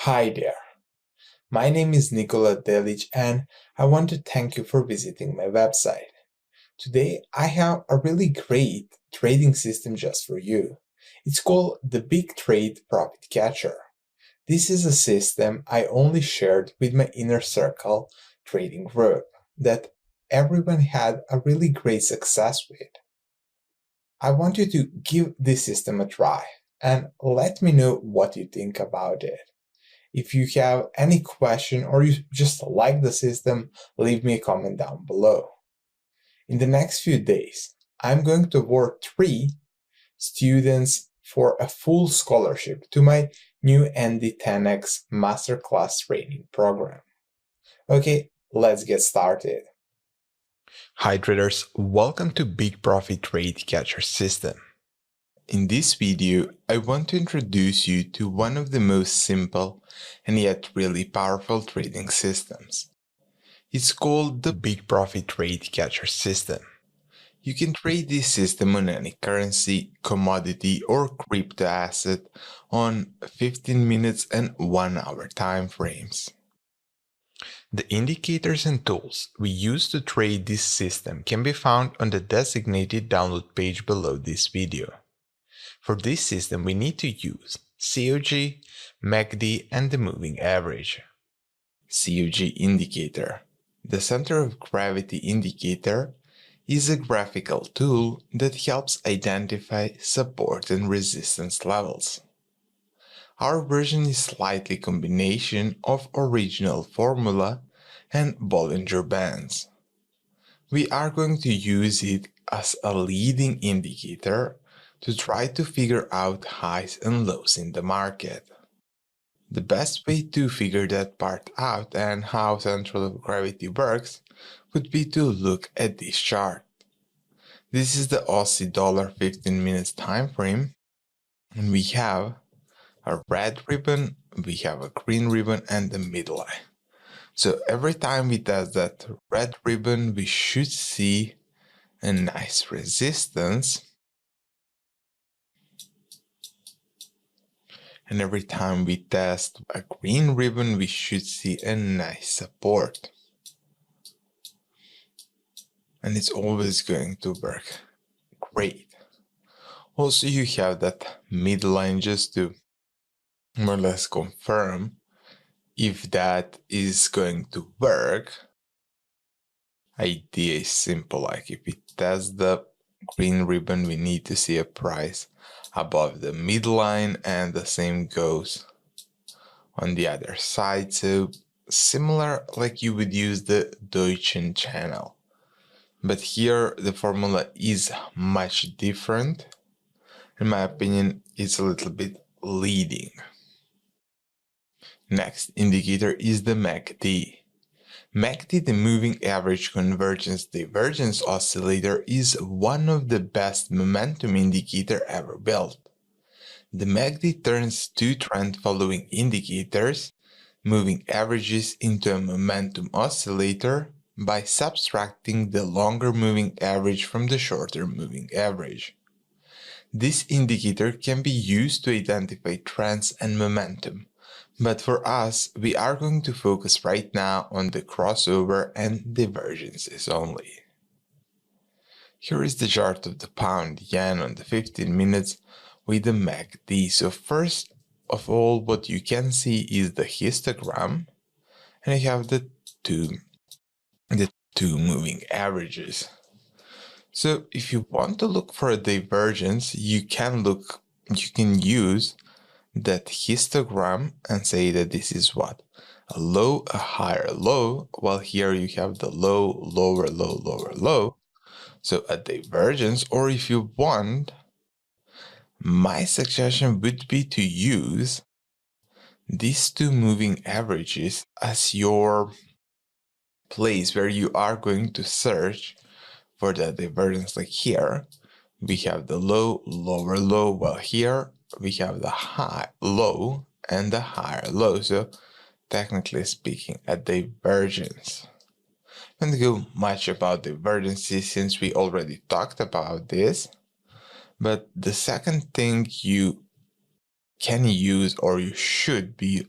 Hi there, my name is Nicola Delic and I want to thank you for visiting my website. Today I have a really great trading system just for you. It's called the Big Trade Profit Catcher. This is a system I only shared with my inner circle trading group that everyone had a really great success with. I want you to give this system a try and let me know what you think about it. If you have any question or you just like the system, leave me a comment down below. In the next few days, I'm going to award 3 students for a full scholarship to my new ND10X Masterclass Training Program. Okay, let's get started. Hi traders, welcome to Big Profit Trade Catcher System. In this video, I want to introduce you to one of the most simple and yet really powerful trading systems. It's called the Big Profit Trade Catcher System. You can trade this system on any currency, commodity, or crypto asset on 15 minutes and 1 hour time frames. The indicators and tools we use to trade this system can be found on the designated download page below this video. For this system, we need to use COG, MACD, and the moving average. COG indicator. The center of gravity indicator is a graphical tool that helps identify support and resistance levels. Our version is slightly combination of original formula and Bollinger Bands. We are going to use it as a leading indicator to try to figure out highs and lows in the market. The best way to figure that part out and how central of gravity works would be to look at this chart. This is the Aussie dollar 15 minutes time frame, and we have a red ribbon, we have a green ribbon, and the midline. So every time we test that red ribbon, we should see a nice resistance. And every time we test a green ribbon, we should see a nice support. And it's always going to work great. Also, you have that midline just to more or less confirm if that is going to work. Idea is simple, like if we test the green ribbon, we need to see a price above the midline, and the same goes on the other side. So similar like you would use the Deutschen channel, but here the formula is much different. In my opinion, it's a little bit leading. Next indicator is the MACD. MACD, the moving average convergence divergence oscillator, is one of the best momentum indicator ever built. The MACD turns 2 trend following indicators, moving averages, into a momentum oscillator by subtracting the longer moving average from the shorter moving average. This indicator can be used to identify trends and momentum, but for us, we are going to focus right now on the crossover and divergences only. Here is the chart of the pound yen on the 15 minutes with the MACD. So first of all, what you can see is the histogram, and you have the two moving averages. So if you want to look for a divergence, you can use that histogram and say that this is what? A low, a higher low, while here you have the low, lower, low, lower, low. So a divergence, or if you want, my suggestion would be to use these 2 moving averages as your place where you are going to search for the divergence. Like here, we have the low, lower low, while here we have the high low and the higher low. So technically speaking, a divergence. I don't go much about divergences since we already talked about this, but the second thing you can use, or you should be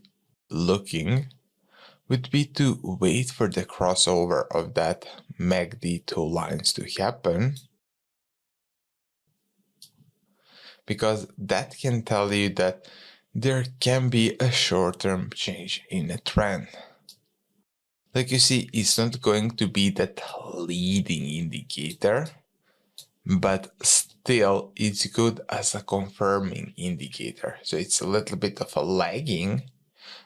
looking would be to wait for the crossover of that MACD two lines to happen, because that can tell you that there can be a short-term change in a trend. Like you see, it's not going to be that leading indicator, but still it's good as a confirming indicator. So it's a little bit of a lagging,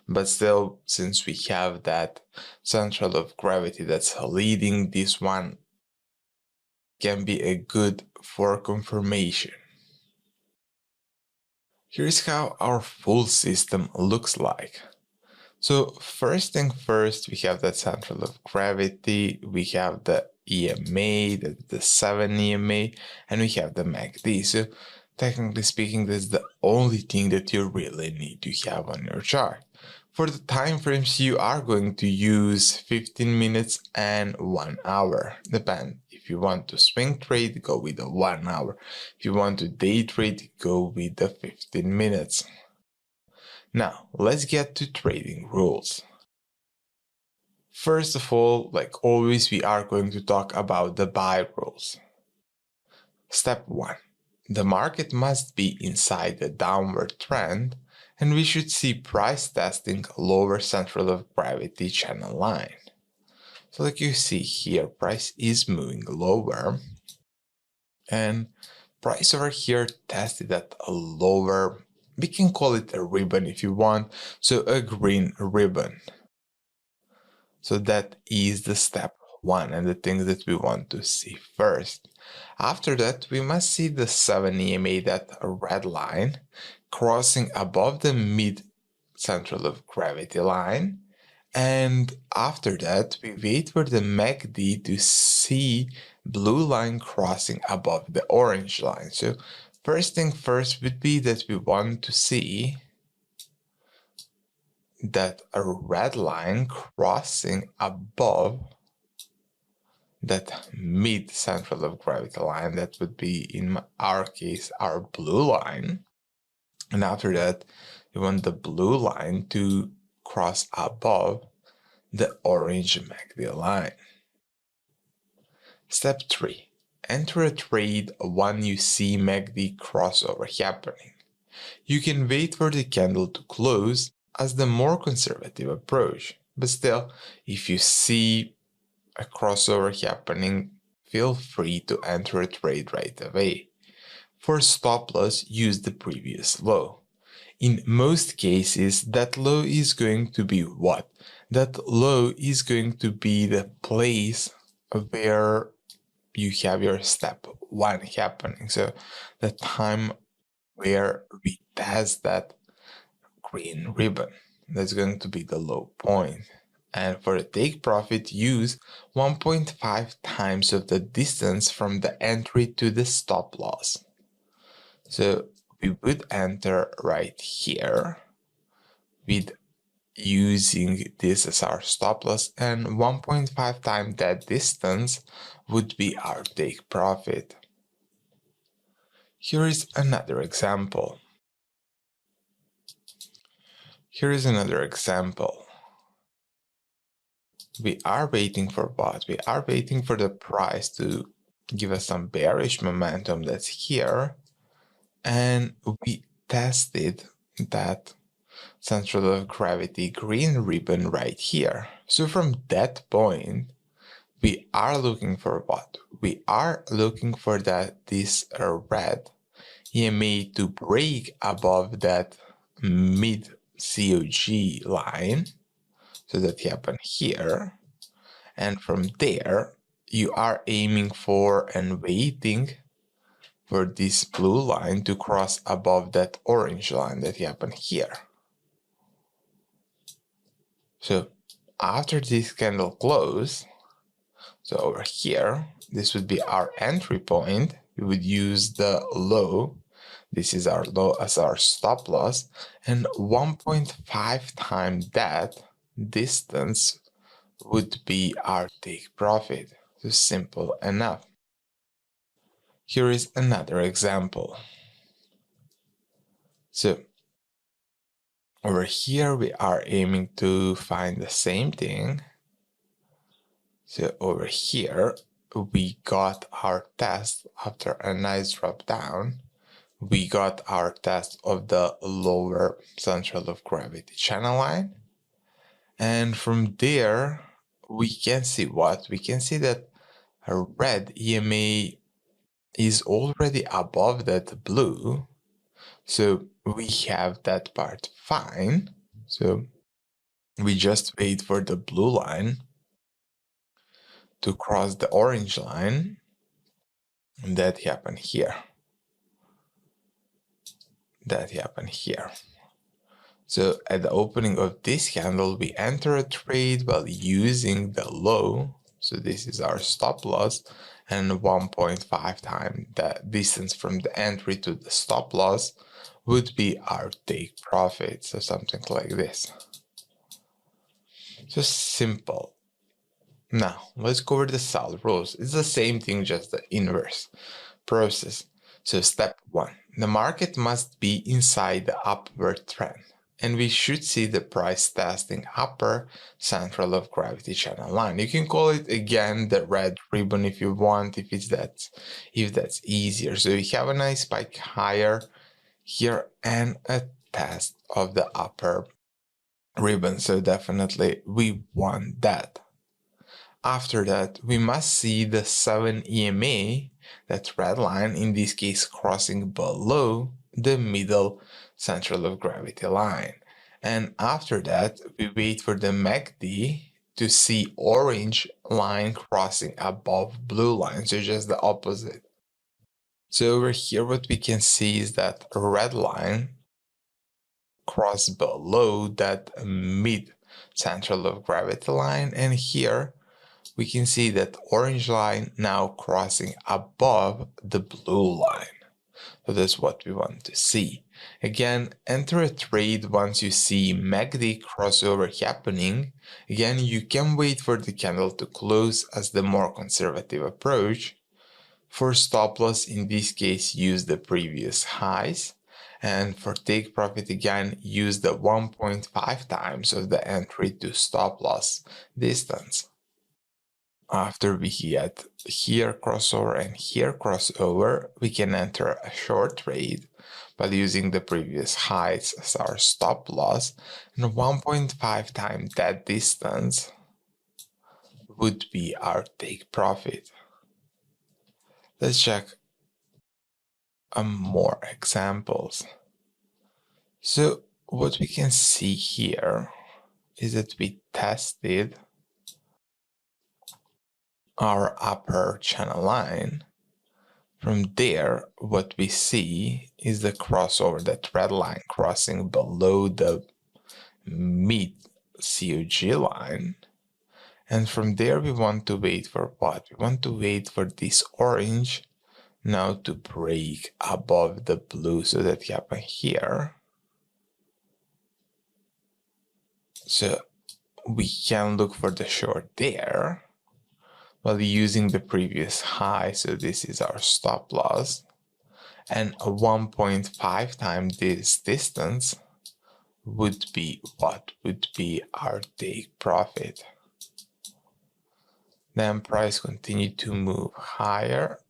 but still, since we have that central of gravity that's leading, this one can be a good for confirmation. Here's how our full system looks like. So first thing first, we have the central of gravity, we have the EMA, the 7 EMA, and we have the MACD. So technically speaking, this is the only thing that you really need to have on your chart. For the time frames, you are going to use 15 minutes and 1 hour. Depend. If you want to swing trade, go with the 1 hour. If you want to day trade, go with the 15 minutes. Now, let's get to trading rules. First of all, like always, we are going to talk about the buy rules. Step 1. The market must be inside the downward trend, and we should see price testing lower central of gravity channel line. So like you see here, price is moving lower, and price over here tested at a lower, we can call it a ribbon if you want, so a green ribbon. So that is the step 1 and the things that we want to see first. After that, we must see the 7 EMA, that red line, crossing above the mid central of gravity line. And after that, we wait for the MACD to see blue line crossing above the orange line. So first thing first would be that we want to see that a red line crossing above that mid central of gravity line, that would be in our case our blue line, and after that you want the blue line to cross above the orange MACD line. Step 3. Enter a trade when you see MACD crossover happening. You can wait for the candle to close as the more conservative approach, but still, if you see a crossover happening, feel free to enter a trade right away. For stop loss, use the previous low. In most cases, that low is going to be what? That low is going to be the place where you have your step 1 happening. So the time where we test that green ribbon, that's going to be the low point. And for a take profit, use 1.5 times of the distance from the entry to the stop loss. So we would enter right here with using this as our stop loss, and 1.5 times that distance would be our take profit. Here is another example. We are waiting for what? We are waiting for the price to give us some bearish momentum that's here, and we tested that central of gravity green ribbon right here. So from that point, we are looking for what? We are looking for this red EMA to break above that mid COG line. So that happened here. And from there, you are aiming for and waiting for this blue line to cross above that orange line that happened here. So after this candle close, so over here, this would be our entry point. We would use the low. This is our low as our stop loss, and 1.5 times that distance would be our take profit. So simple enough. Here is another example. So Over here, we are aiming to find the same thing. So over here, we got our test after a nice drop down. We got our test of the lower central of gravity channel line. And from there, we can see what? We can see that a red EMA is already above that blue. So we have that part fine. So we just wait for the blue line to cross the orange line. And that happened here. That happened here. So at the opening of this candle, we enter a trade while using the low. So this is our stop loss, and 1.5 times the distance from the entry to the stop loss would be our take profit. So something like this. Just simple. Now let's cover the sell rules. It's the same thing, just the inverse process. So step 1, the market must be inside the upward trend, and we should see the price testing upper central of gravity channel line. You can call it again the red ribbon if you want, if that's easier. So we have a nice spike higher here and a test of the upper ribbon. So definitely we want that. After that, we must see the 7 EMA, that red line, in this case crossing below the middle central of gravity line. And after that, we wait for the MACD to see orange line crossing above blue line, so just the opposite. So over here, what we can see is that red line cross below that mid central of gravity line, and here we can see that orange line now crossing above the blue line. So that's what we want to see. Again, enter a trade once you see MACD crossover happening. Again, you can wait for the candle to close as the more conservative approach. For stop loss, in this case, use the previous highs. And for take profit, again, use the 1.5 times of the entry to stop loss distance. After we get here crossover and here crossover, we can enter a short trade by using the previous highs as our stop loss, and 1.5 times that distance would be our take profit. Let's check more examples. So what we can see here is that we tested our upper channel line. From there, what we see is the crossover, that red line crossing below the mid COG line. And from there, we want to wait for what? We want to wait for this orange now to break above the blue, so that happen here. So we can look for the short there while using the previous high. So this is our stop loss, and a 1.5 times this distance would be what? Would be our take profit. Then price continued to move higher.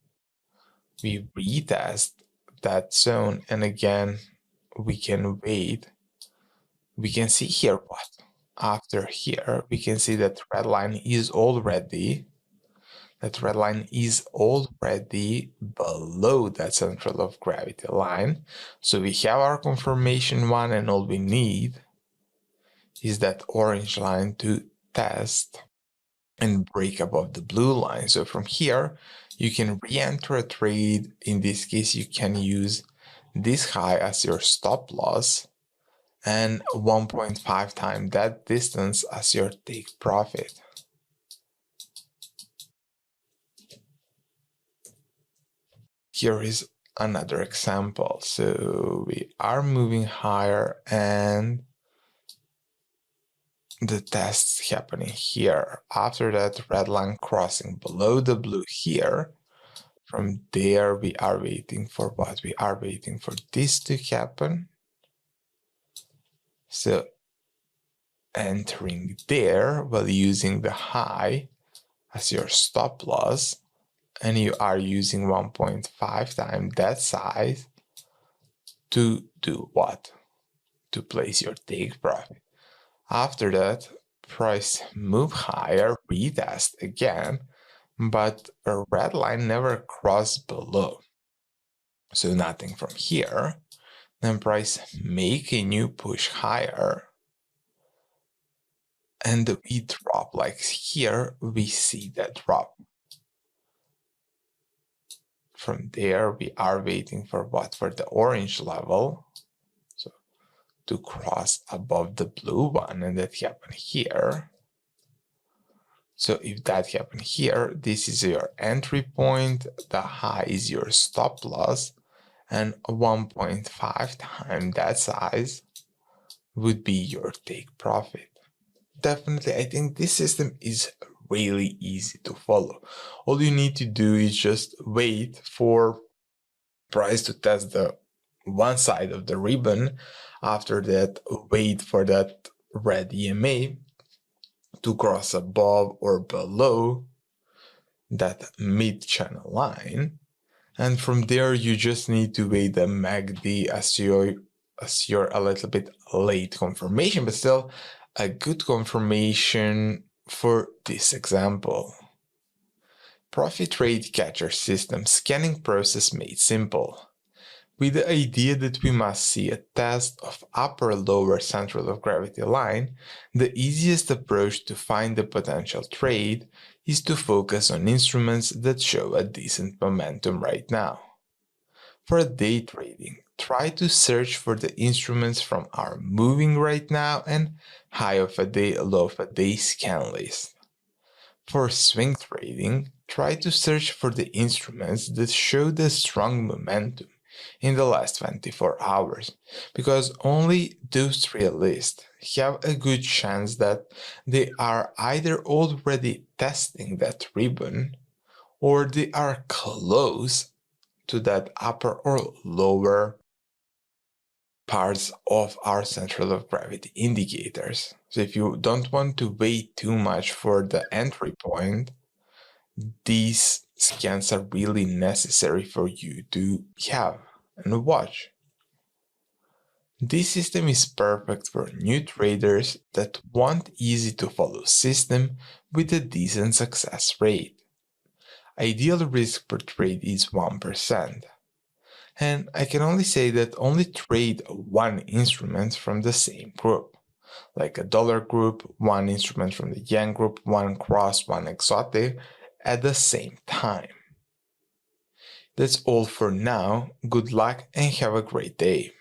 We retest that zone, and again we can wait. We can see here what? After here, we can see that red line is already below that central of gravity line. So we have our confirmation one, and all we need is that orange line to test and break above the blue line. So from here, you can re-enter a trade. In this case, you can use this high as your stop loss, and 1.5 times that distance as your take profit. Here is another example. So we are moving higher, and the test's happening here. After that, red line crossing below the blue here. From there, we are waiting for what? We are waiting for this to happen. So entering there while using the high as your stop loss, and you are using 1.5 times that size to do what? To place your take profit. After that, price move higher, retest again, but a red line never crossed below. So nothing from here. Then price make a new push higher, and we drop. Like here, we see that drop. From there, we are waiting for what? For the orange level. So to cross above the blue one, and that happened here. So if that happened here, this is your entry point, the high is your stop loss, and 1.5 times that size would be your take profit. Definitely, I think this system is really easy to follow. All you need to do is just wait for price to test the one side of the ribbon. After that, wait for that red EMA to cross above or below that mid-channel line, and from there you just need to wait the MACD as you're a little bit late confirmation, but still a good confirmation for this example. Profit rate catcher system scanning process made simple, with the idea that we must see a test of upper lower central of gravity line. The easiest approach to find the potential trade is to focus on instruments that show a decent momentum right now. For day trading, try to search for the instruments from our moving right now and high of a day, low of a day scan list. For swing trading, try to search for the instruments that show the strong momentum in the last 24 hours, because only those three lists have a good chance that they are either already testing that ribbon or they are close to that upper or lower parts of our central of gravity indicators. So if you don't want to wait too much for the entry point, these scans are really necessary for you to have and watch. This system is perfect for new traders that want easy to follow system with a decent success rate. Ideal risk per trade is 1%. And I can only say that only trade one instrument from the same group, like a dollar group, one instrument from the yen group, one cross, one exotic, at the same time. That's all for now. Good luck and have a great day.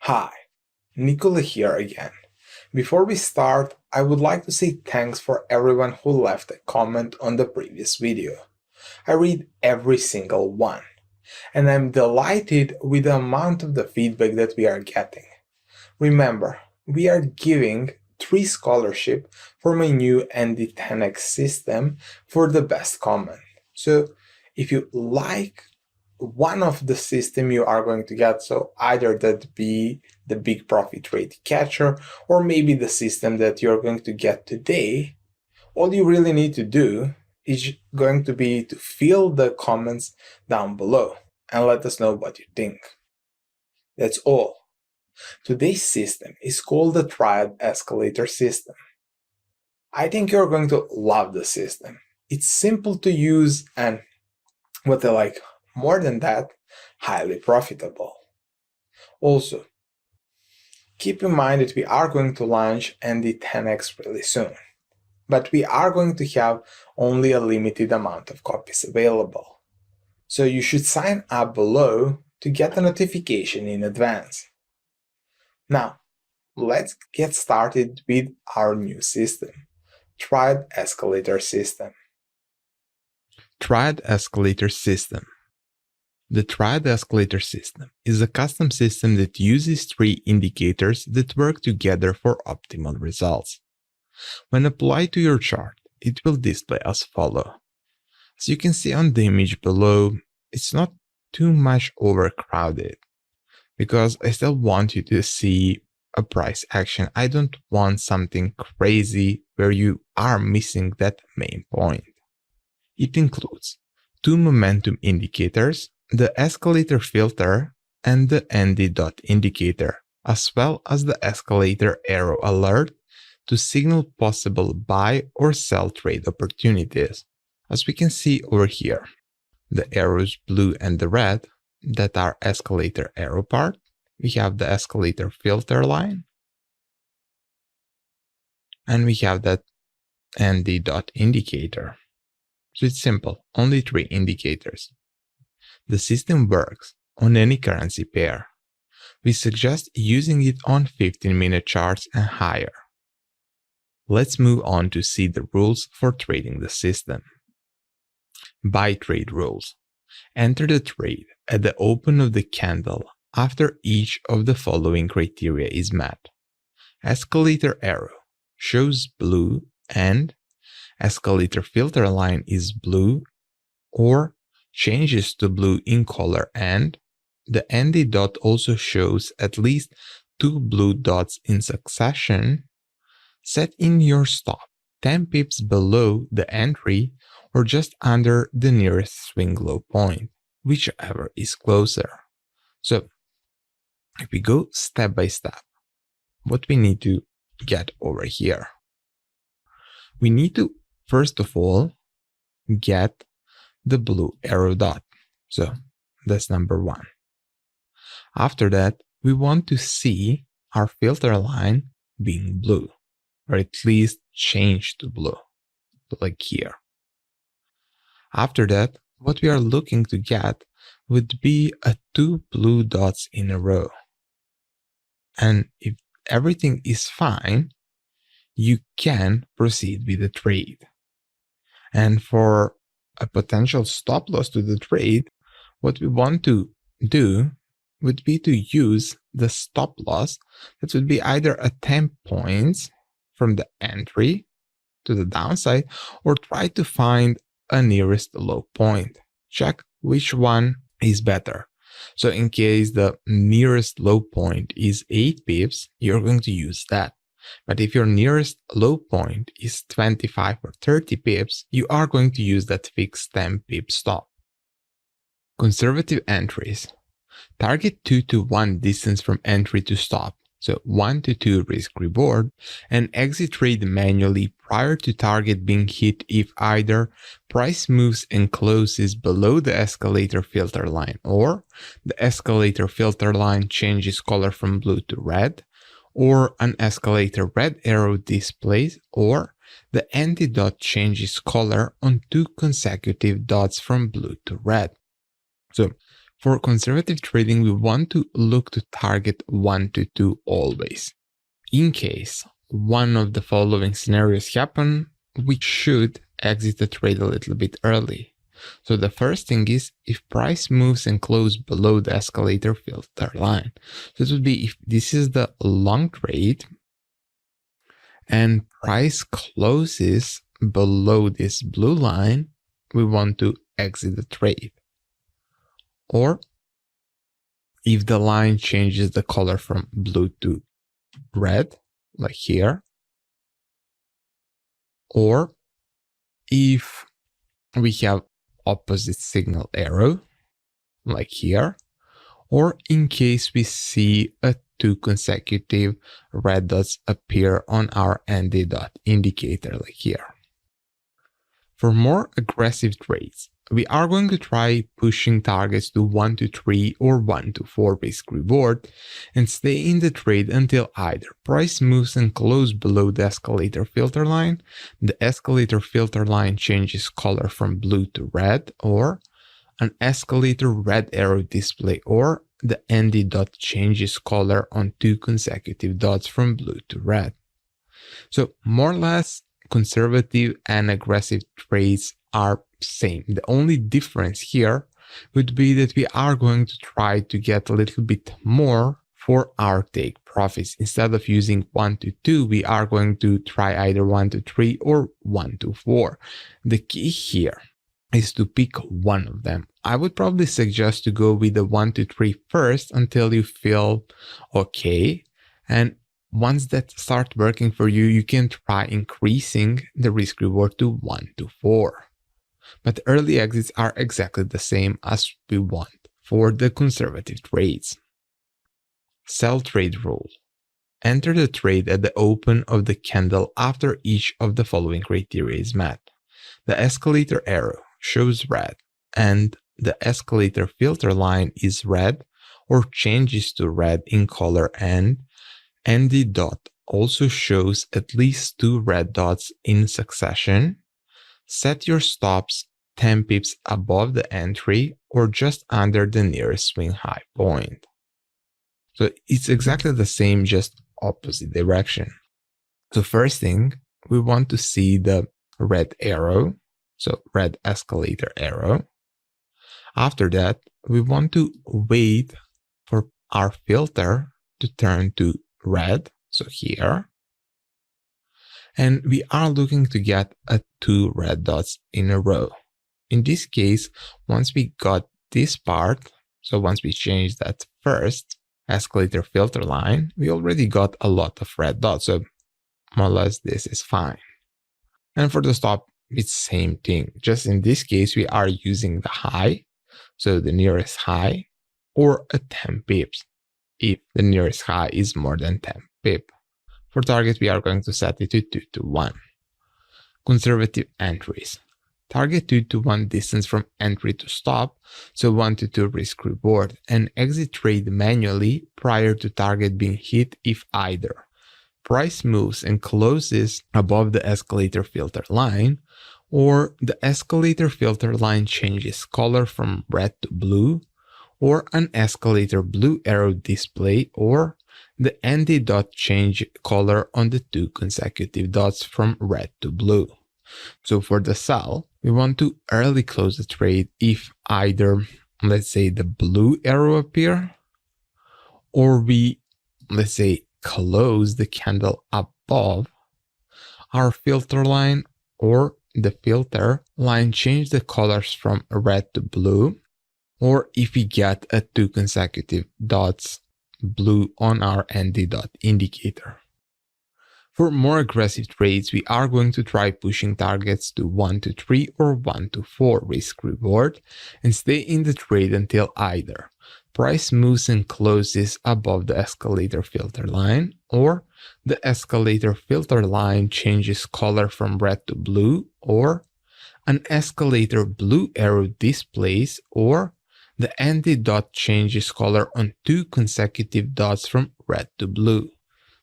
Hi, Nicola here again. Before we start, I would like to say thanks for everyone who left a comment on the previous video. I read every single one, and I'm delighted with the amount of the feedback that we are getting. Remember, we are giving 3 scholarship for my new ND10X system for the best comment. So if you like one of the system you are going to get, so either that be the big profit rate catcher or maybe the system that you're going to get today, all you really need to do is going to be to fill the comments down below and let us know what you think. That's all. Today's system is called the Triad Escalator system. I think you're going to love the system. It's simple to use and what I like more than that, highly profitable. Also, keep in mind that we are going to launch ND10X really soon, but we are going to have only a limited amount of copies available. So you should sign up below to get a notification in advance. Now, let's get started with our new system, Triad Escalator system. Triad Escalator system. The triad escalator system is a custom system that uses three indicators that work together for optimal results. When applied to your chart, it will display as follows. As you can see on the image below, it's not too much overcrowded because I still want you to see a price action. I don't want something crazy where you are missing that main point. It includes two momentum indicators, the escalator filter and the ND dot indicator, as well as the escalator arrow alert to signal possible buy or sell trade opportunities. As we can see over here, the arrows blue and the red that are escalator arrow part. We have the escalator filter line, and we have that ND dot indicator. So it's simple, only three indicators. The system works on any currency pair. We suggest using it on 15-minute charts and higher. Let's move on to see the rules for trading the system. Buy trade rules. Enter the trade at the open of the candle after each of the following criteria is met. Escalator arrow shows blue and escalator filter line is blue or changes to blue in color, and the ND dot also shows at least two blue dots in succession. Set in your stop 10 pips below the entry or just under the nearest swing low point, whichever is closer. So if we go step by step, what we need to get over here, we need to first of all get the blue arrow dot. So that's number one. After that, we want to see our filter line being blue, or at least change to blue, like here. After that, what we are looking to get would be a two blue dots in a row. And if everything is fine, you can proceed with the trade. And for a potential stop loss to the trade, what we want to do would be to use the stop loss that would be either a 10 points from the entry to the downside, or try to find a nearest low point. Check which one is better. So in case the nearest low point is 8 pips, you're going to use that. But if your nearest low point is 25 or 30 pips, you are going to use that fixed 10 pip stop. Conservative entries. Target 2 to 1 distance from entry to stop, so 1 to 2 risk reward, and exit trade manually prior to target being hit if either price moves and closes below the escalator filter line, or the escalator filter line changes color from blue to red, or an escalator red arrow displays, or the ND dot changes color on 2 consecutive dots from blue to red. So for conservative trading, we want to look to target 1 to 2 always. In case one of the following scenarios happen, we should exit the trade a little bit early. So the first thing is if price moves and closes below the escalator filter line. So it would be if this is the long trade and price closes below this blue line, we want to exit the trade. Or if the line changes the color from blue to red, like here, or if we have opposite signal arrow, like here, or in case we see a 2 consecutive red dots appear on our ND dot indicator, like here. For more aggressive trades, we are going to try pushing targets to 1 to 3 or 1 to 4 risk reward and stay in the trade until either price moves and closes below the escalator filter line, the escalator filter line changes color from blue to red, or an escalator red arrow display, or the ND dot changes color on 2 consecutive dots from blue to red. So more or less, conservative and aggressive trades are same. The only difference here would be that we are going to try to get a little bit more for our take profits. Instead of using 1 to 2, we are going to try either 1 to 3 or 1 to 4. The key here is to pick one of them. I would probably suggest to go with the 1 to 3 first until you feel okay. And once that starts working for you, you can try increasing the risk reward to 1 to 4. But early exits are exactly the same as we want for the conservative trades. Sell trade rule. Enter the trade at the open of the candle after each of the following criteria is met. The escalator arrow shows red and the escalator filter line is red or changes to red in color, and ND dot also shows at least 2 red dots in succession. Set your stops 10 pips above the entry or just under the nearest swing high point. So it's exactly the same, just opposite direction. So first thing, we want to see the red arrow, so red escalator arrow. After that, we want to wait for our filter to turn to red, so here. And we are looking to get 2 red dots in a row. In this case, once we got this part, so once we change that first escalator filter line, we already got a lot of red dots, so more or less this is fine. And for the stop, it's same thing. Just in this case, we are using the high, so the nearest high, or 10 pips, if the nearest high is more than 10 pip. For target, we are going to set it to 2 to 1. Conservative entries. Target 2 to 1 distance from entry to stop, so 1 to 2 risk reward, and exit trade manually prior to target being hit if either price moves and closes above the escalator filter line, or the escalator filter line changes color from red to blue, or an escalator blue arrow display, or the ND dot change color on the 2 consecutive dots from red to blue. So for the sell, we want to early close the trade if either, let's say, the blue arrow appear, or we, let's say, close the candle above our filter line, or the filter line change the colors from red to blue, or if we get 2 consecutive dots blue on our ND dot indicator. For more aggressive trades, we are going to try pushing targets to 1 to 3 or 1 to 4 risk reward and stay in the trade until either price moves and closes above the escalator filter line, or the escalator filter line changes color from red to blue, or an escalator blue arrow displays, or the ND dot changes color on 2 consecutive dots from red to blue.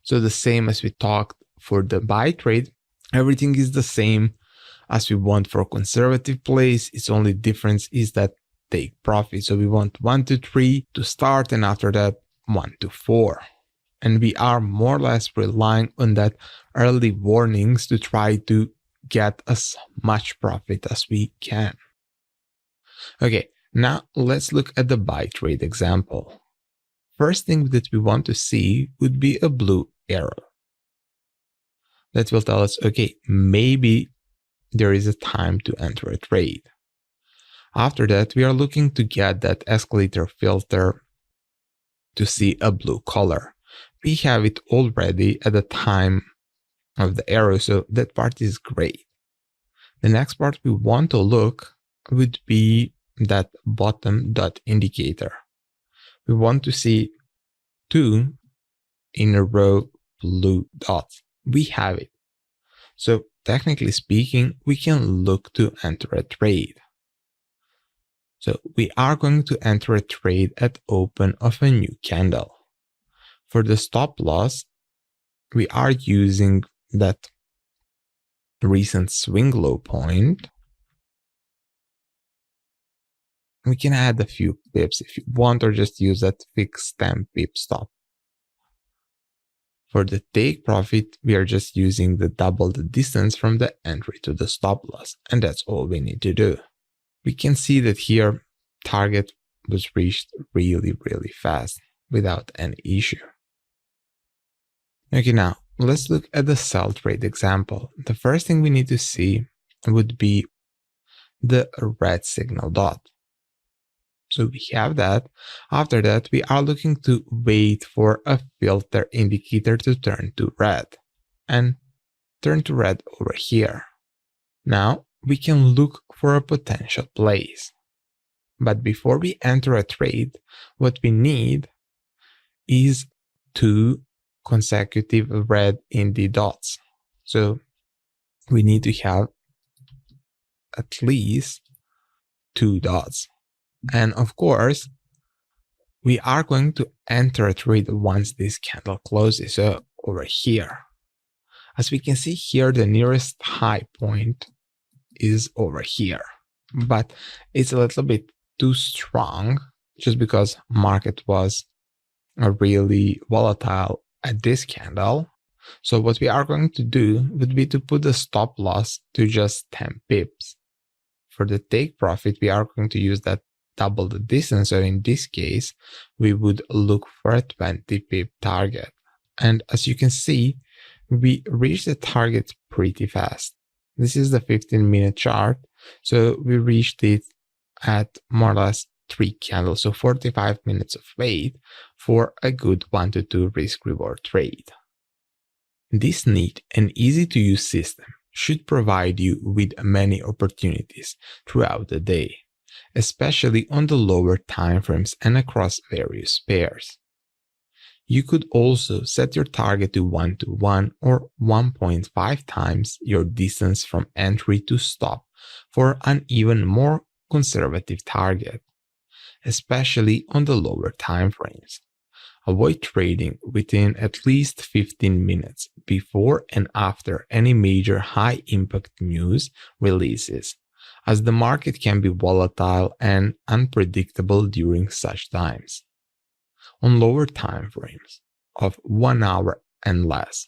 So the same as we talked for the buy trade, everything is the same as we want for conservative plays. Its only difference is that take profit. So we want 1 to 3 to start, and after that 1 to 4. And we are more or less relying on that early warnings to try to get as much profit as we can. Okay, now let's look at the buy trade example. First thing that we want to see would be a blue arrow. That will tell us, okay, maybe there is a time to enter a trade. After that, we are looking to get that escalator filter to see a blue color. We have it already at the time of the arrow, so that part is great. The next part we want to look would be that bottom dot indicator. We want to see 2 in a row blue dots. We have it. So technically speaking, we can look to enter a trade. So we are going to enter a trade at open of a new candle. For the stop loss, we are using that recent swing low point. We can add a few pips if you want, or just use that fixed 10 pip stop. For the take profit, we are just using the double the distance from the entry to the stop loss, and that's all we need to do. We can see that here target was reached really fast without any issue. Okay, now let's look at the sell trade example. The first thing we need to see would be the red signal dot. So we have that. After that, we are looking to wait for a filter indicator to turn to red and turn to red over here. Now we can look for a potential place. But before we enter a trade, what we need is 2 consecutive red ND dots. So we need to have at least 2 dots. And of course, we are going to enter a trade once this candle closes, so over here. As we can see here, the nearest high point is over here, but it's a little bit too strong just because market was really volatile at this candle. So what we are going to do would be to put the stop loss to just 10 pips. For the take profit, we are going to use that double the distance. So in this case, we would look for a 20 pip target. And as you can see, we reached the target pretty fast. This is the 15-minute chart. So we reached it at more or less 3 candles. So 45 minutes of wait for a good 1 to 2 risk reward trade. This neat and easy to use system should provide you with many opportunities throughout the day, especially on the lower time frames and across various pairs. You could also set your target to 1 to 1 or 1.5 times your distance from entry to stop for an even more conservative target, especially on the lower time frames. Avoid trading within at least 15 minutes before and after any major high-impact news releases, as the market can be volatile and unpredictable during such times. On lower time frames of 1 hour and less,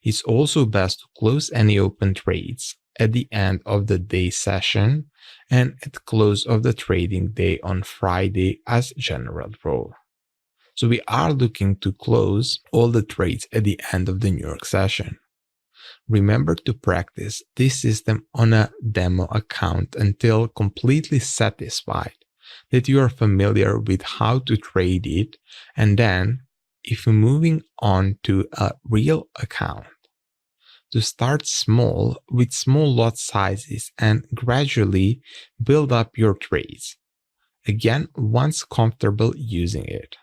it's also best to close any open trades at the end of the day session and at close of the trading day on Friday as general rule. So we are looking to close all the trades at the end of the New York session. Remember to practice this system on a demo account until completely satisfied that you are familiar with how to trade it, and then, if moving on to a real account, to start small with small lot sizes and gradually build up your trades, again once comfortable using it.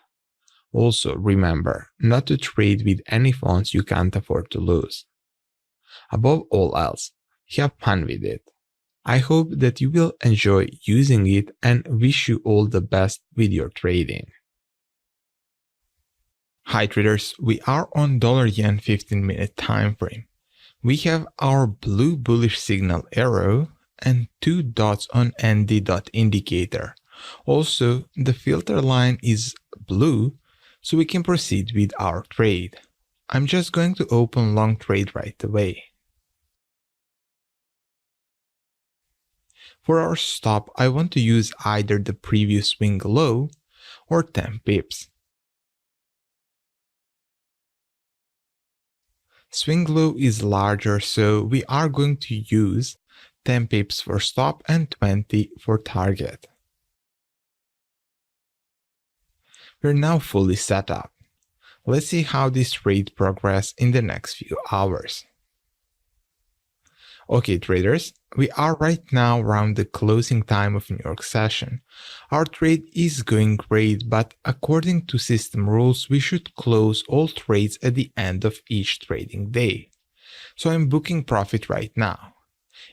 Also remember not to trade with any funds you can't afford to lose. Above all else, have fun with it. I hope that you will enjoy using it and wish you all the best with your trading. Hi traders, we are on $Yen 15-minute time frame. We have our blue bullish signal arrow and 2 dots on ND dot indicator. Also, the filter line is blue, so we can proceed with our trade. I'm just going to open long trade right away. For our stop, I want to use either the previous swing low or 10 pips. Swing low is larger, so we are going to use 10 pips for stop and 20 for target. We're now fully set up. Let's see how this trade progresses in the next few hours. Okay traders, we are right now around the closing time of New York session. Our trade is going great, but according to system rules, we should close all trades at the end of each trading day. So I'm booking profit right now.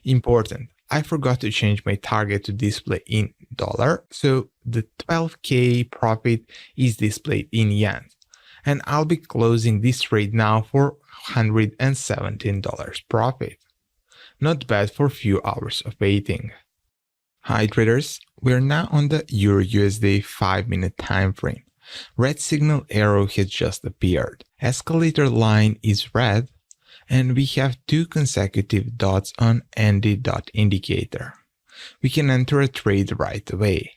Important, I forgot to change my target to display in dollar, so the 12K profit is displayed in yen. And I'll be closing this trade now for $117 profit. Not bad for few hours of waiting. Hi traders, we are now on the EUR/USD 5-minute time frame. Red signal arrow has just appeared. Escalator line is red, and we have 2 consecutive dots on ND dot indicator. We can enter a trade right away.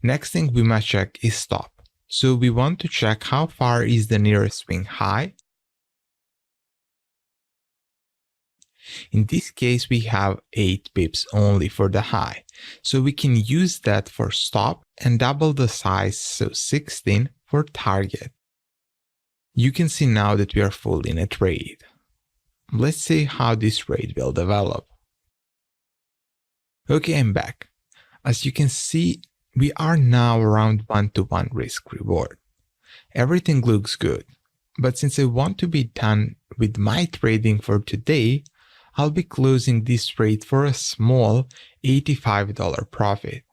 Next thing we must check is stop. So we want to check how far is the nearest swing high. In this case, we have 8 pips only for the high. So we can use that for stop and double the size, so 16 for target. You can see now that we are fully in a trade. Let's see how this trade will develop. Okay, I'm back. As you can see, we are now around 1-to-1 risk reward. Everything looks good, but since I want to be done with my trading for today, I'll be closing this trade for a small $85 profit.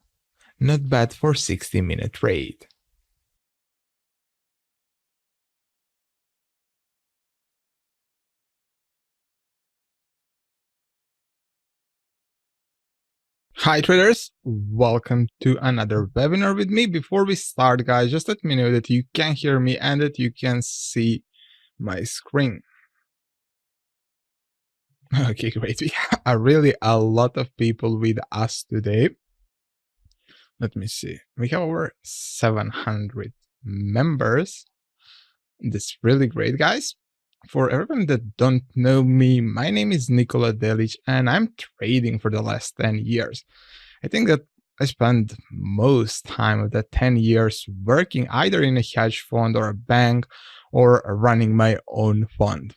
Not bad for 60-minute trade. Hi traders, welcome to another webinar with me. Before we start, guys, just let me know that you can hear me and that you can see my screen. Okay, great. We have really a lot of people with us today. Let me see. We have over 700 members. That's really great, guys. For everyone that don't know me, my name is Nicola Delic and I'm trading for the last 10 years. I think that I spent most time of that 10 years working either in a hedge fund or a bank or running my own fund.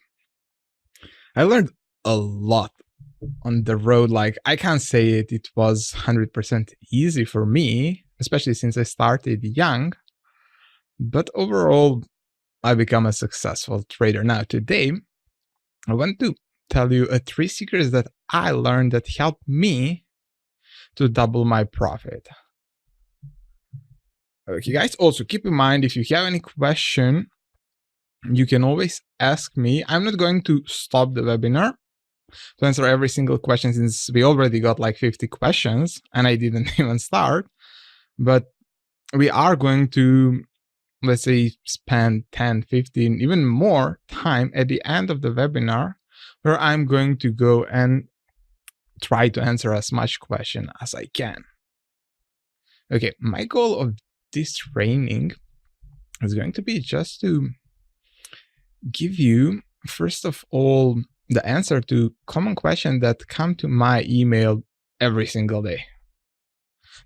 I learned a lot on the road. Like, I can't say it was 100% easy for me, especially since I started young, but overall I become a successful trader. Now today I want to tell you 3 secrets that I learned that helped me to double my profit. Okay, guys, also keep in mind, if you have any question, you can always ask me. I'm not going to stop the webinar to answer every single question, since we already got like 50 questions and I didn't even start. But we are going to, let's say, spend 10, 15, even more time at the end of the webinar, where I'm going to go and try to answer as much question as I can. Okay, my goal of this training is going to be just to give you, first of all, the answer to common questions that come to my email every single day.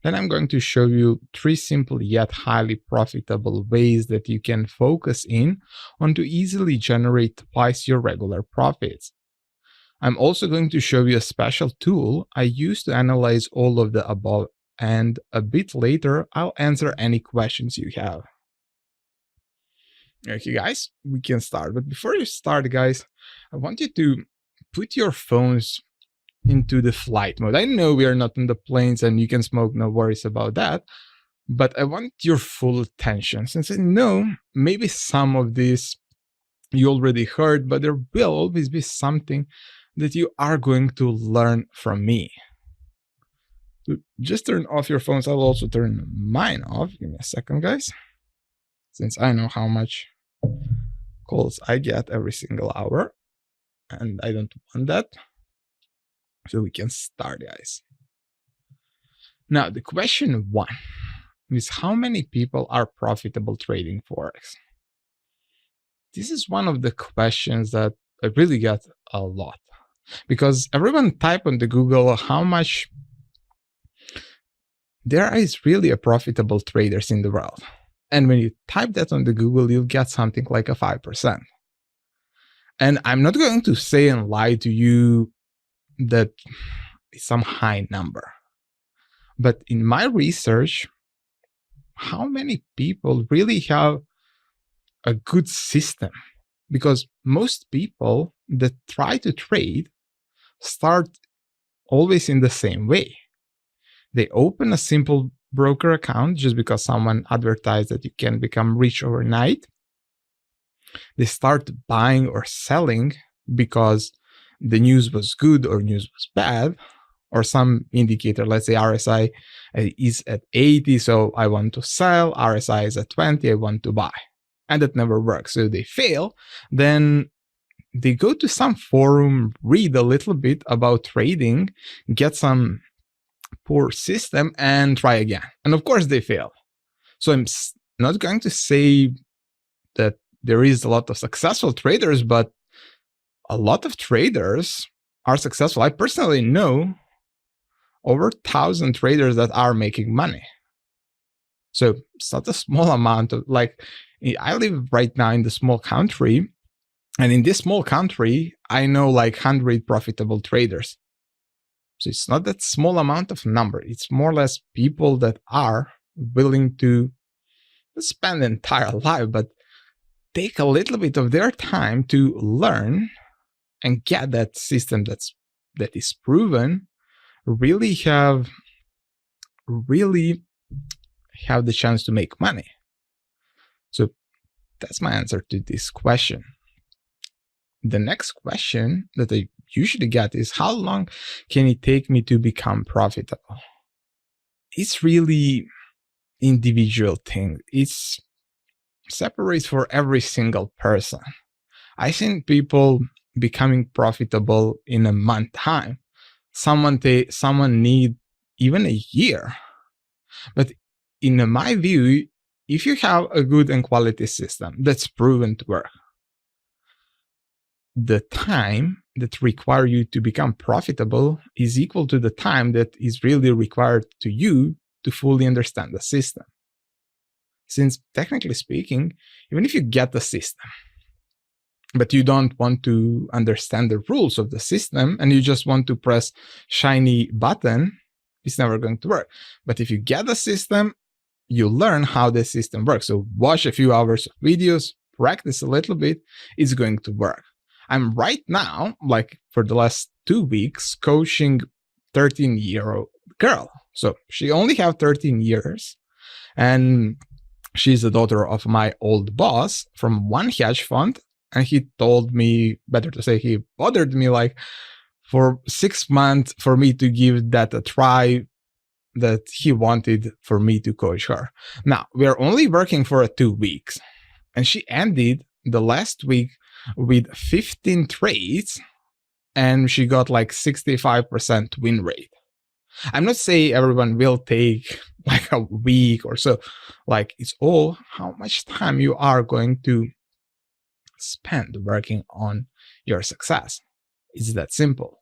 Then I'm going to show you 3 simple yet highly profitable ways that you can focus in on to easily generate twice your regular profits. I'm also going to show you a special tool I use to analyze all of the above, and a bit later I'll answer any questions you have. Okay, guys, we can start. But before you start, guys, I want you to put your phones into the flight mode. I know we are not on the planes and you can smoke, no worries about that, but I want your full attention, since I know maybe some of this you already heard, but there will always be something that you are going to learn from me. So just turn off your phones. I'll also turn mine off. Give me a second, guys, since I know how much calls I get every single hour and I don't want that. So we can start, guys. Now, the question 1 is, how many people are profitable trading Forex? This is one of the questions that I really get a lot, because everyone type on the Google how much there is really a profitable traders in the world. And when you type that on the Google, you'll get something like a 5%. And I'm not going to say and lie to you that it's some high number. But in my research, how many people really have a good system? Because most people that try to trade start always in the same way. They open a simple broker account just because someone advertised that you can become rich overnight. They start buying or selling because the news was good or news was bad, or some indicator, let's say RSI is at 80, so I want to sell. RSI is at 20, I want to buy. And that never works. So they fail. Then they go to some forum, read a little bit about trading, get some poor system and try again. And of course they fail. So I'm not going to say that there is a lot of successful traders, but a lot of traders are successful. I personally know over 1,000 traders that are making money. So it's not a small amount of, like, I live right now in the small country, and in this small country, I know like 100 profitable traders. So it's not that small amount of number. It's more or less people that are willing to spend the entire life, but take a little bit of their time to learn and get that system that is proven, really have the chance to make money. So that's my answer to this question. The next question that I usually get is, how long can it take me to become profitable? It's really individual thing. It's separates for every single person. I've seen people becoming profitable in a month time. Someone need even a year. But in my view, if you have a good and quality system that's proven to work, the time that requires you to become profitable is equal to the time that is really required to you to fully understand the system. Since technically speaking, even if you get the system, but you don't want to understand the rules of the system and you just want to press shiny button, it's never going to work. But if you get the system, you learn how the system works. So watch a few hours of videos, practice a little bit, it's going to work. I'm right now, like for the last 2 weeks, coaching 13-year-old girl. So she only have 13 years and she's the daughter of my old boss from one hedge fund. And he told me, better to say, he bothered me like for 6 months for me to give that a try, that he wanted for me to coach her. Now, we are only working for 2 weeks. And she ended the last week with 15 trades and she got like 65% win rate. I'm not saying everyone will take like a week or so. Like, it's all how much time you are going to spend working on your success. It's that simple.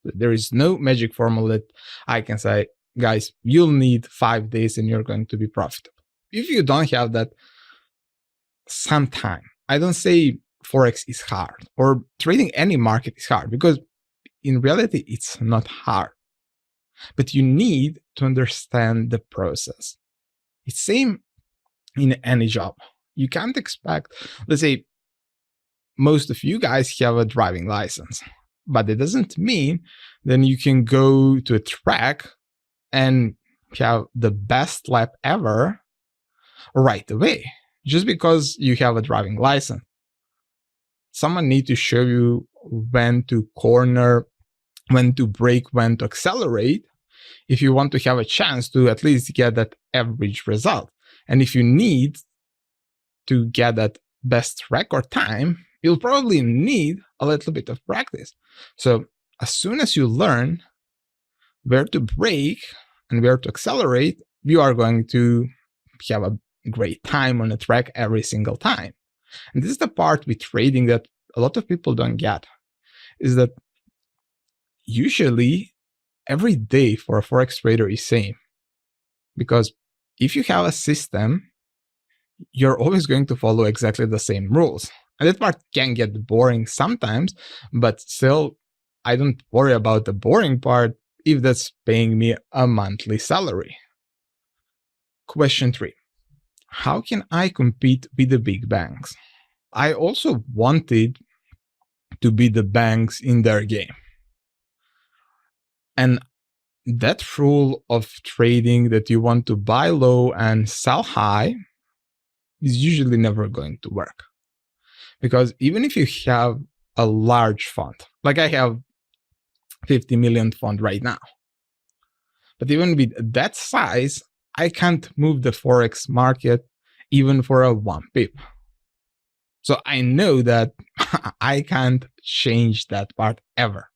There is no magic formula that I can say, guys, you'll need 5 days and you're going to be profitable. If you don't have that, some time. I don't say Forex is hard or trading any market is hard, because in reality, it's not hard. But you need to understand the process. It's same in any job. You can't expect, let's say, most of you guys have a driving license, but it doesn't mean then you can go to a track and have the best lap ever right away, just because you have a driving license. Someone needs to show you when to corner, when to brake, when to accelerate, if you want to have a chance to at least get that average result. And if you need to get that best record time, you'll probably need a little bit of practice. So as soon as you learn where to brake and where to accelerate, you are going to have a great time on the track every single time. And this is the part with trading that a lot of people don't get, is that usually every day for a Forex trader is same. Because if you have a system, you're always going to follow exactly the same rules. And that part can get boring sometimes, but still, I don't worry about the boring part if that's paying me a monthly salary. Question 3. How can I compete with the big banks? I also wanted to beat the banks in their game. And that rule of trading that you want to buy low and sell high is usually never going to work. Because even if you have a large fund, like I have 50 million fund right now, but even with that size, I can't move the Forex market even for a 1 pip. So I know that I can't change that part ever.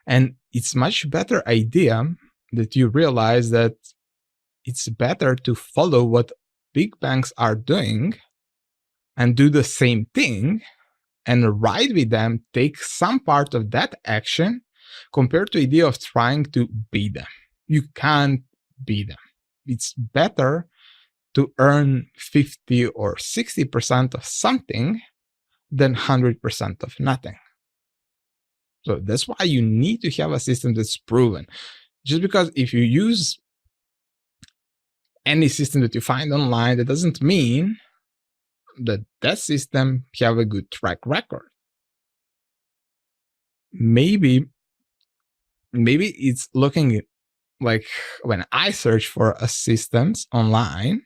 And it's much better idea that you realize that it's better to follow what big banks are doing and do the same thing and ride with them, take some part of that action compared to the idea of trying to beat them. You can't beat them. It's better to earn 50 or 60% of something than 100% of nothing. So that's why you need to have a system that's proven. Just because if you use any system that you find online, that doesn't mean that that system have a good track record. Maybe it's looking like when I search for a systems online,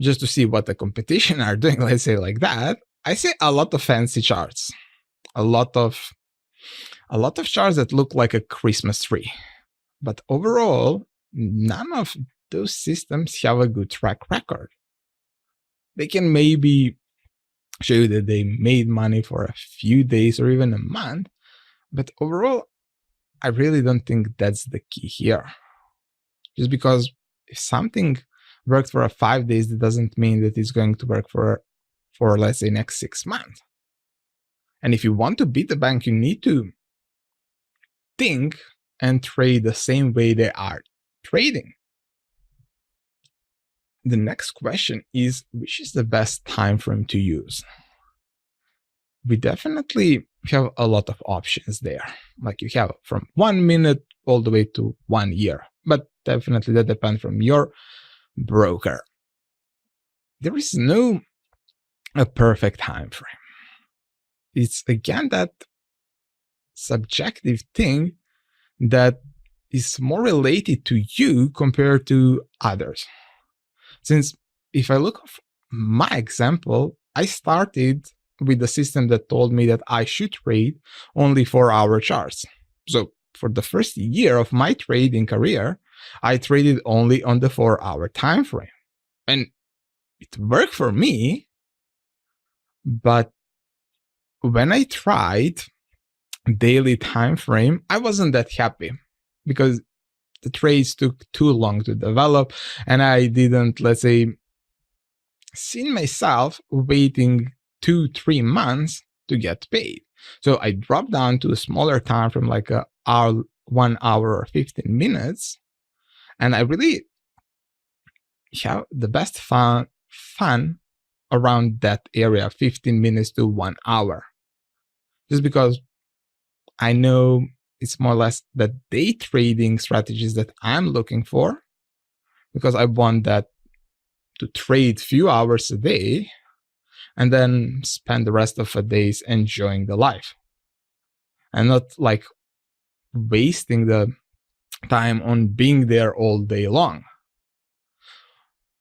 just to see what the competition are doing, let's say like that, I see a lot of fancy charts, a lot of charts that look like a Christmas tree. But overall, none of those systems have a good track record. They can maybe show you that they made money for a few days or even a month, but overall, I really don't think that's the key here. Just because if something worked for 5 days, that doesn't mean that it's going to work for let's say next 6 months. And if you want to beat the bank, you need to think and trade the same way they are trading. The next question is, which is the best time frame to use? We definitely have a lot of options there. Like you have from 1 minute all the way to 1 year, but definitely that depends from your broker. There is no a perfect time frame. It's again that subjective thing that is more related to you compared to others. Since if I look at my example, I started with a system that told me that I should trade only 4-hour charts. So for the first year of my trading career, I traded only on the 4-hour time frame. And it worked for me, but when I tried daily time frame, I wasn't that happy because the trades took too long to develop, and I didn't, let's say, see myself waiting 2-3 months to get paid. So I dropped down to a smaller time from like 1 hour or 15 minutes, and I really have the best fun around that area, 15 minutes to 1 hour, just because I know it's more or less the day trading strategies that I'm looking for, because I want that to trade few hours a day and then spend the rest of the days enjoying the life and not like wasting the time on being there all day long.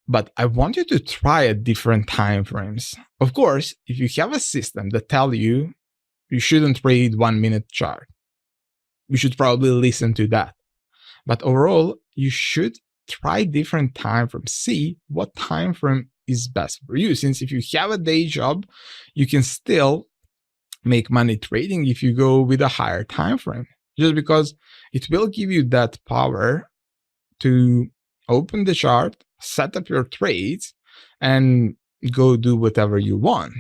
But I want you to try at different time frames. Of course, if you have a system that tells you you shouldn't trade 1 minute chart, you should probably listen to that. But overall, you should try different time frames. See what time frame is best for you. Since if you have a day job, you can still make money trading if you go with a higher time frame, just because it will give you that power to open the chart, set up your trades, and go do whatever you want.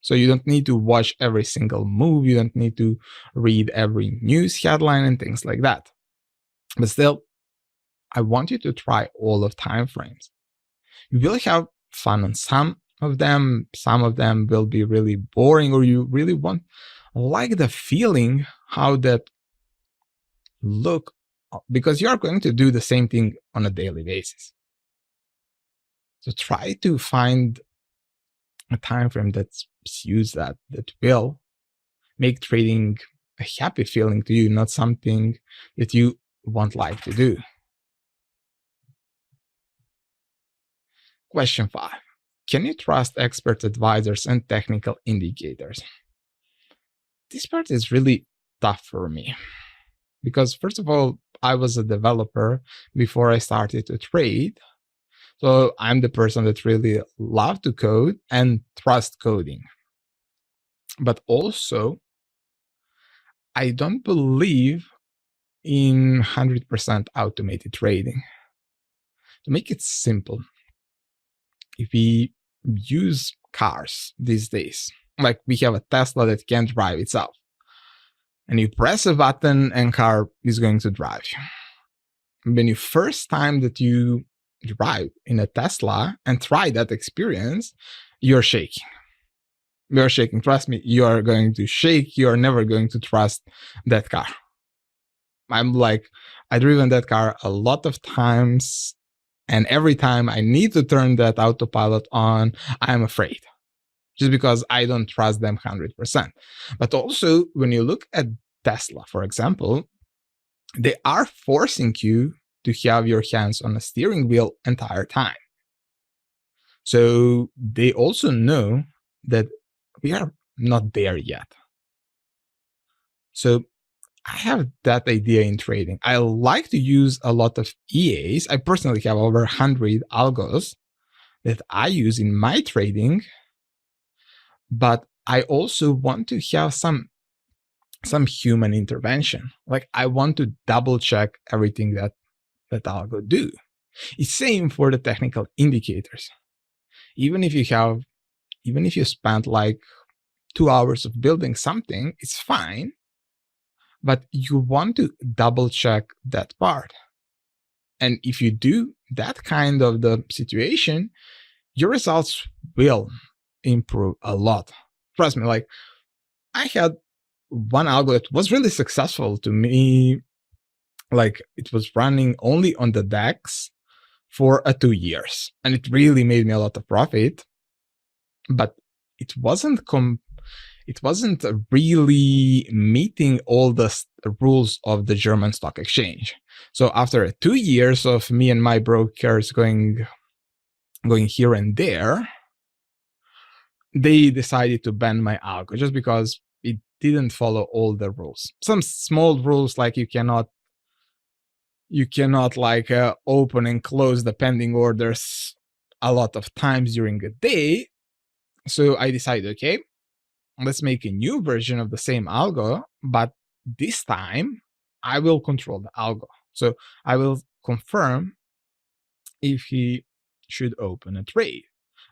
So you don't need to watch every single move. You don't need to read every news headline and things like that. But still, I want you to try all of time frames. You will have fun on some of them. Some of them will be really boring, or you really won't like the feeling how that look, because you're going to do the same thing on a daily basis. So try to find a time frame that suits that will make trading a happy feeling to you, not something that you won't like to do. Question 5. Can you trust expert advisors and technical indicators? This part is really tough for me because, first of all, I was a developer before I started to trade. So I'm the person that really love to code and trust coding. But also, I don't believe in 100% automated trading. To make it simple, if we use cars these days, like we have a Tesla that can drive itself, and you press a button and car is going to drive. When you first time that you drive in a Tesla and try that experience, you're shaking. You're shaking. Trust me, you are going to shake. You're never going to trust that car. I've driven that car a lot of times, and every time I need to turn that autopilot on, I'm afraid, just because I don't trust them 100%. But also, when you look at Tesla, for example, they are forcing you to have your hands on the steering wheel entire time. So they also know that we are not there yet. So I have that idea in trading. I like to use a lot of EAs. I personally have over 100 algos that I use in my trading, but I also want to have some human intervention. Like I want to double check everything that algo do. It's same for the technical indicators. Even if you spent like 2 hours of building something, it's fine, but you want to double check that part. And if you do that kind of the situation, your results will improve a lot. Trust me, like I had one algo that was really successful to me. Like it was running only on the DEX for 2 years, and it really made me a lot of profit. But it wasn't really meeting all the rules of the German stock exchange. So after 2 years of me and my brokers going here and there, they decided to ban my algo just because it didn't follow all the rules. Some small rules, like you cannot like open and close the pending orders a lot of times during the day. So I decided, okay, let's make a new version of the same algo, but this time I will control the algo. So I will confirm if he should open a trade.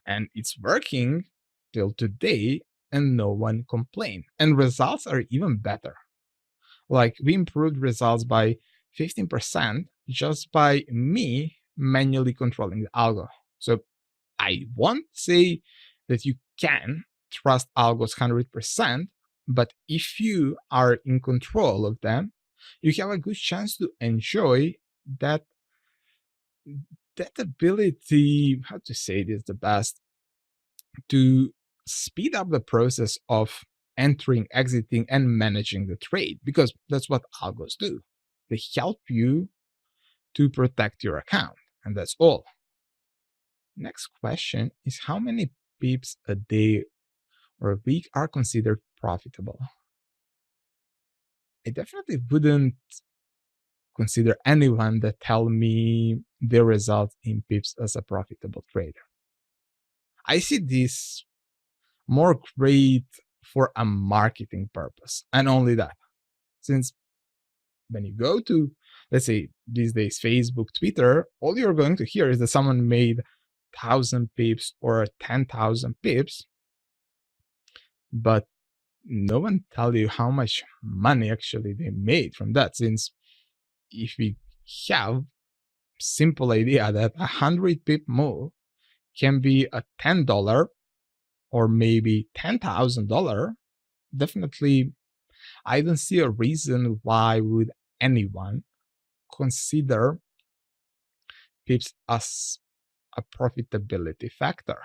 And it's working till today, and no one complained. And results are even better. Like we improved results by 15% just by me manually controlling the algo. So I won't say that you can trust algos 100%, but if you are in control of them, you have a good chance to enjoy that ability, how to say this the best, to speed up the process of entering, exiting, and managing the trade, because that's what algos do. They help you to protect your account, and that's all. Next question is, how many pips a day or a week are considered profitable? I definitely wouldn't consider anyone that tell me their results in pips as a profitable trader. I see this more great for a marketing purpose, and only that. Since when you go to, let's say these days, Facebook, Twitter, all you're going to hear is that someone made 1,000 pips or 10,000 pips, but no one tell you how much money actually they made from that. Since if we have simple idea that 100 pip move can be a $10 or maybe $10,000, definitely I don't see a reason why would anyone consider pips as a profitability factor.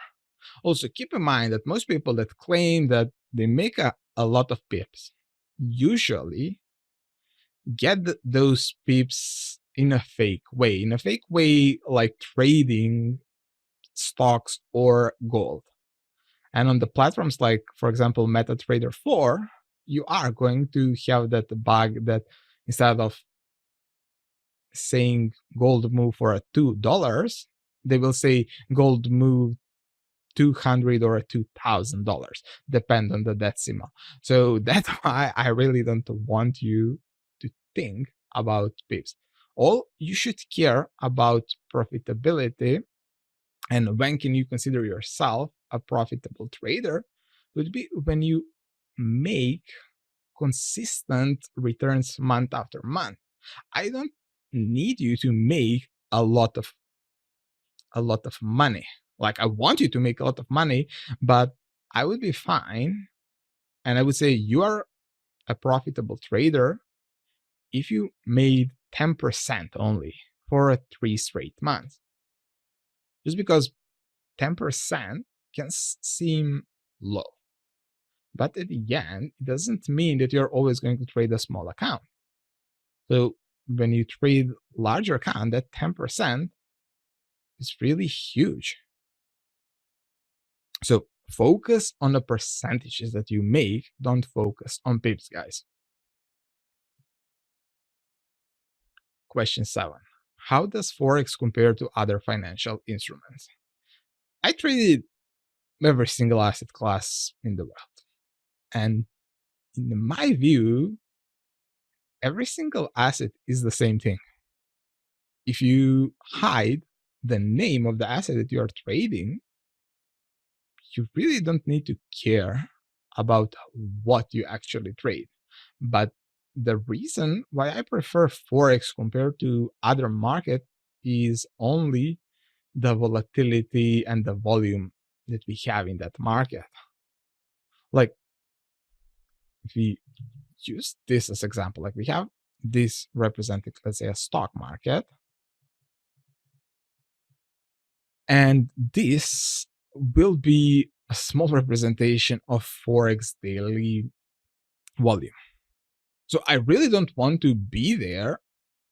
Also, keep in mind that most people that claim that they make a lot of pips usually get those pips in a fake way, like trading stocks or gold. And on the platforms like, for example, MetaTrader 4, you are going to have that bug that instead of saying gold move for $2, they will say gold move $200 or $2,000, depend on the decimal. So that's why I really don't want you to think about pips. All you should care about profitability and when can you consider yourself a profitable trader would be when you make consistent returns month after month. I don't need you to make a lot of money. Like, I want you to make a lot of money, but I would be fine. And I would say you are a profitable trader if you made 10% only for 3 straight months. Just because 10% can seem low. But at the end, it doesn't mean that you're always going to trade a small account. So when you trade larger account, that 10% is really huge. So focus on the percentages that you make. Don't focus on pips, guys. Question 7. How does Forex compare to other financial instruments? I traded every single asset class in the world. And in my view, every single asset is the same thing. If you hide the name of the asset that you are trading, you really don't need to care about what you actually trade. But the reason why I prefer Forex compared to other market is only the volatility and the volume that we have in that market. Like, if we use this as example, like we have this representing, let's say, a stock market, and this will be a small representation of Forex daily volume. So I really don't want to be there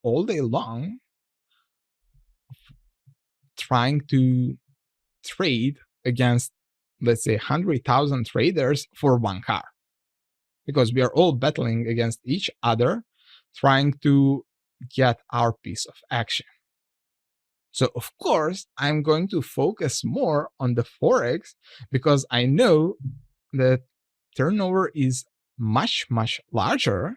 all day long trying to trade against, let's say, 100,000 traders for one car, because we are all battling against each other trying to get our piece of action. So of course, I'm going to focus more on the Forex because I know that turnover is much, much larger.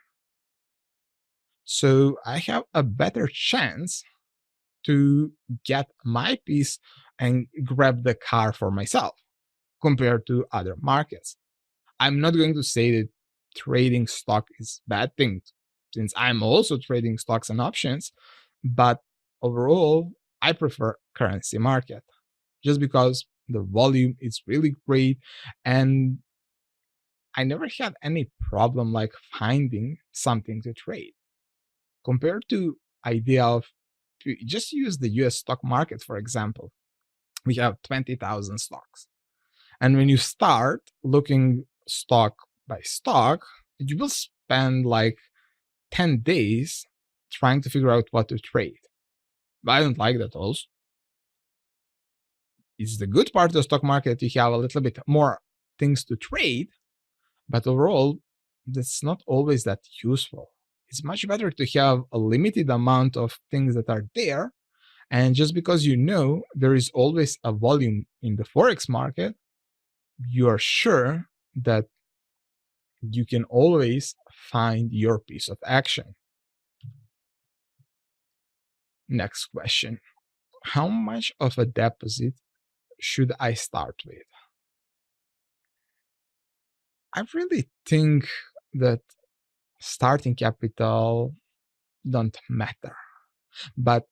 So I have a better chance to get my piece and grab the car for myself compared to other markets. I'm not going to say that trading stock is a bad thing, since I'm also trading stocks and options, but overall, I prefer currency market just because the volume is really great and I never had any problem like finding something to trade. Compared to idea of, just use the US stock market, for example. We have 20,000 stocks. And when you start looking stock by stock, you will spend like 10 days trying to figure out what to trade. But I don't like that also. It's the good part of the stock market, you have a little bit more things to trade, but overall, that's not always that useful. It's much better to have a limited amount of things that are there. And just because you know there is always a volume in the Forex market, you are sure that you can always find your piece of action. Next question. How much of a deposit should I start with? I really think that starting capital don't matter. But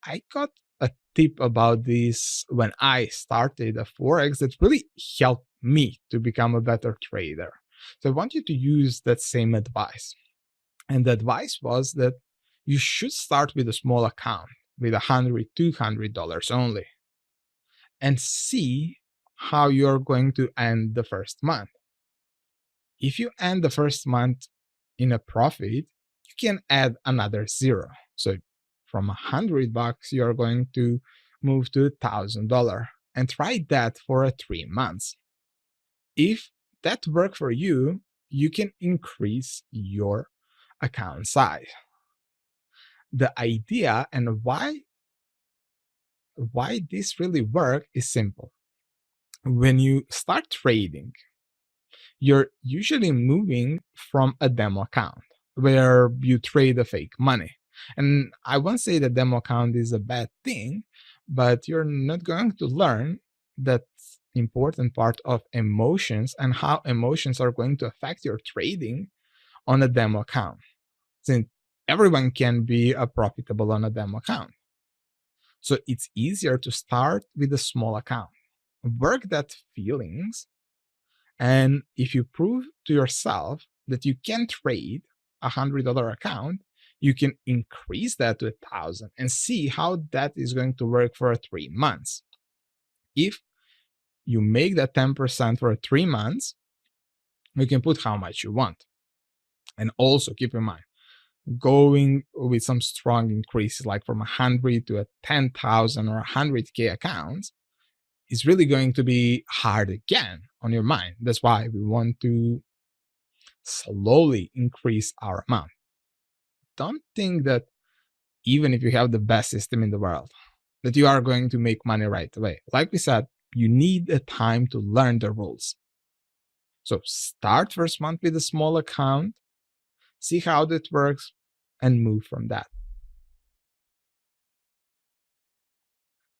I got a tip about this when I started a Forex that really helped me to become a better trader. So I want you to use that same advice. And the advice was that you should start with a small account with $100, $200 only and see how you're going to end the first month. If you end the first month in a profit, you can add another zero. So from $100, you're going to move to $1,000 and try that for 3 months. If that works for you, you can increase your account size. The idea and why this really works is simple. when you start trading, you're usually moving from a demo account where you trade a fake money. And I won't say that demo account is a bad thing, but you're not going to learn that important part of emotions and how emotions are going to affect your trading on a demo account. Since everyone can be a profitable on a demo account. So it's easier to start with a small account. Work that feelings. And if you prove to yourself that you can trade $100 account, you can increase that to 1,000 and see how that is going to work for 3 months. If you make that 10% for 3 months, you can put how much you want. And also keep in mind, going with some strong increases like from 100 to a 10,000 or 100K accounts is really going to be hard again on your mind. That's why we want to slowly increase our amount. Don't think that even if you have the best system in the world, that you are going to make money right away. Like we said, you need a time to learn the rules. So start first month with a small account, see how that works, and move from that.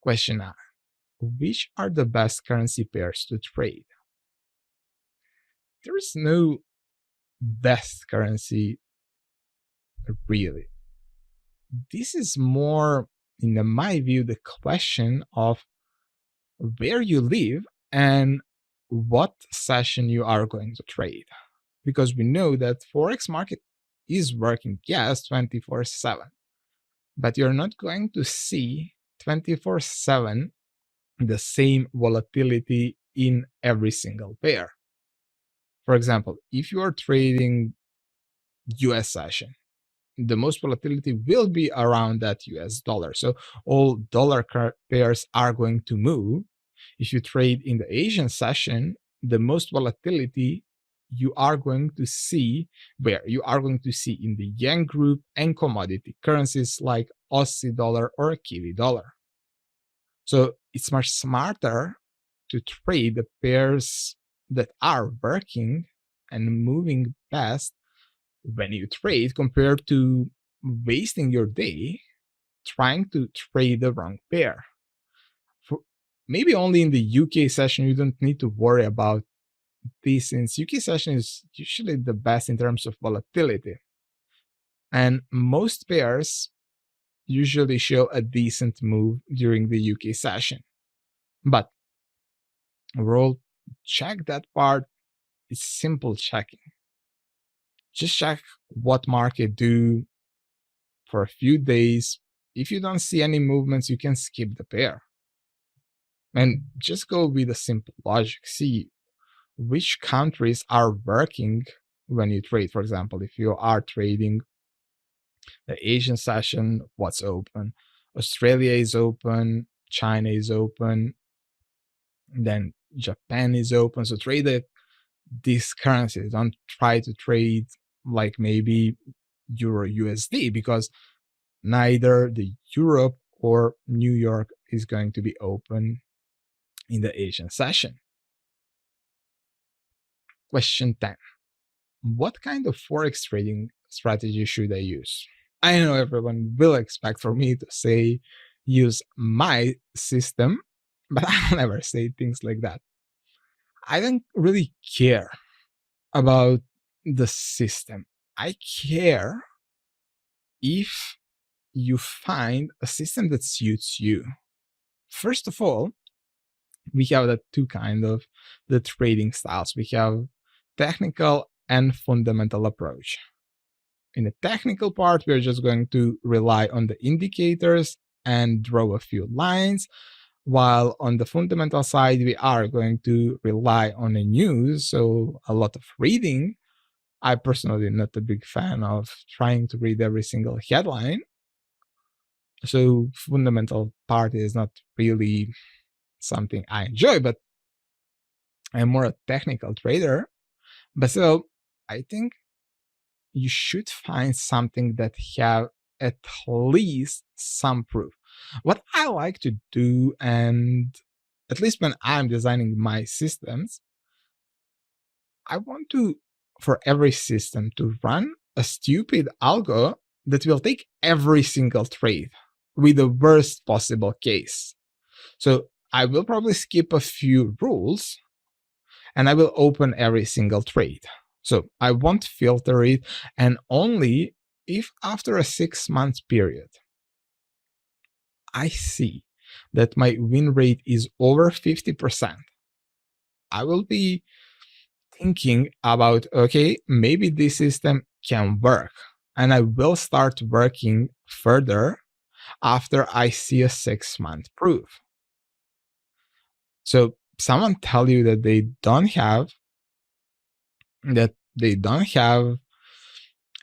Question 9. Which are the best currency pairs to trade? There is no best currency really. This is more, in my view, the question of where you live and what session you are going to trade. Because we know that Forex market is working, yes, 24/7, but you're not going to see 24/7 the same volatility in every single pair. For example, if you are trading US session, the most volatility will be around that US dollar. So all dollar pairs are going to move. If you trade in the Asian session, the most volatility you are going to see in the yen group and commodity currencies like Aussie dollar or Kiwi dollar. So it's much smarter to trade the pairs that are working and moving best when you trade compared to wasting your day trying to trade the wrong pair. For maybe only in the UK session you don't need to worry about this, since UK session is usually the best in terms of volatility. And most pairs usually show a decent move during the UK session. But overall, check that part. It's simple checking. Just check what market do for a few days. If you don't see any movements, you can skip the pair. And just go with a simple logic. See which countries are working when you trade. For example, if you are trading the Asian session, what's open? Australia is open, China is open, then Japan is open. So trade these currencies. Don't try to trade like maybe Euro USD, because neither the Europe or New York is going to be open in the Asian session. Question 10. What kind of Forex trading strategy should I use? I know everyone will expect for me to say use my system, but I'll never say things like that. I don't really care about the system. I care if you find a system that suits you. First of all, we have the two kind of the trading styles. We have technical and fundamental approach. In the technical part, we're just going to rely on the indicators and draw a few lines, while on the fundamental side, we are going to rely on the news, so a lot of reading. I personally am not a big fan of trying to read every single headline. So fundamental part is not really something I enjoy, but I'm more a technical trader. But still, I think you should find something that have at least some proof. What I like to do, and at least when I'm designing my systems, I want to, for every system, to run a stupid algo that will take every single trade with the worst possible case. So I will probably skip a few rules and I will open every single trade. So I won't filter it, and only if after a 6-month period I see that my win rate is over 50%, I will be thinking about, okay, maybe this system can work. And I will start working further after I see a 6-month proof. So someone tell you that they don't have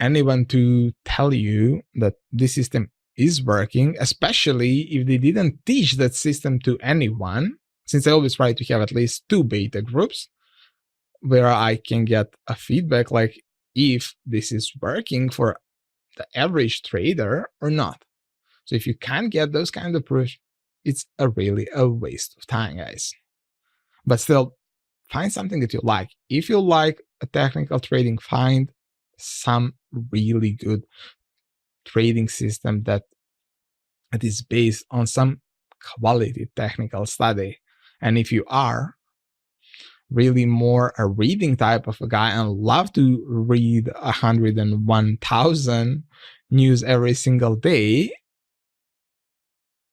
anyone to tell you that this system is working, especially if they didn't teach that system to anyone, since I always try to have at least 2 beta groups where I can get a feedback like if this is working for the average trader or not. So if you can't get those kind of proofs, it's really a waste of time, guys. But still, find something that you like. If you like a technical trading, find some really good trading system that is based on some quality technical study. And if you are really more a reading type of a guy and love to read 101,000 news every single day,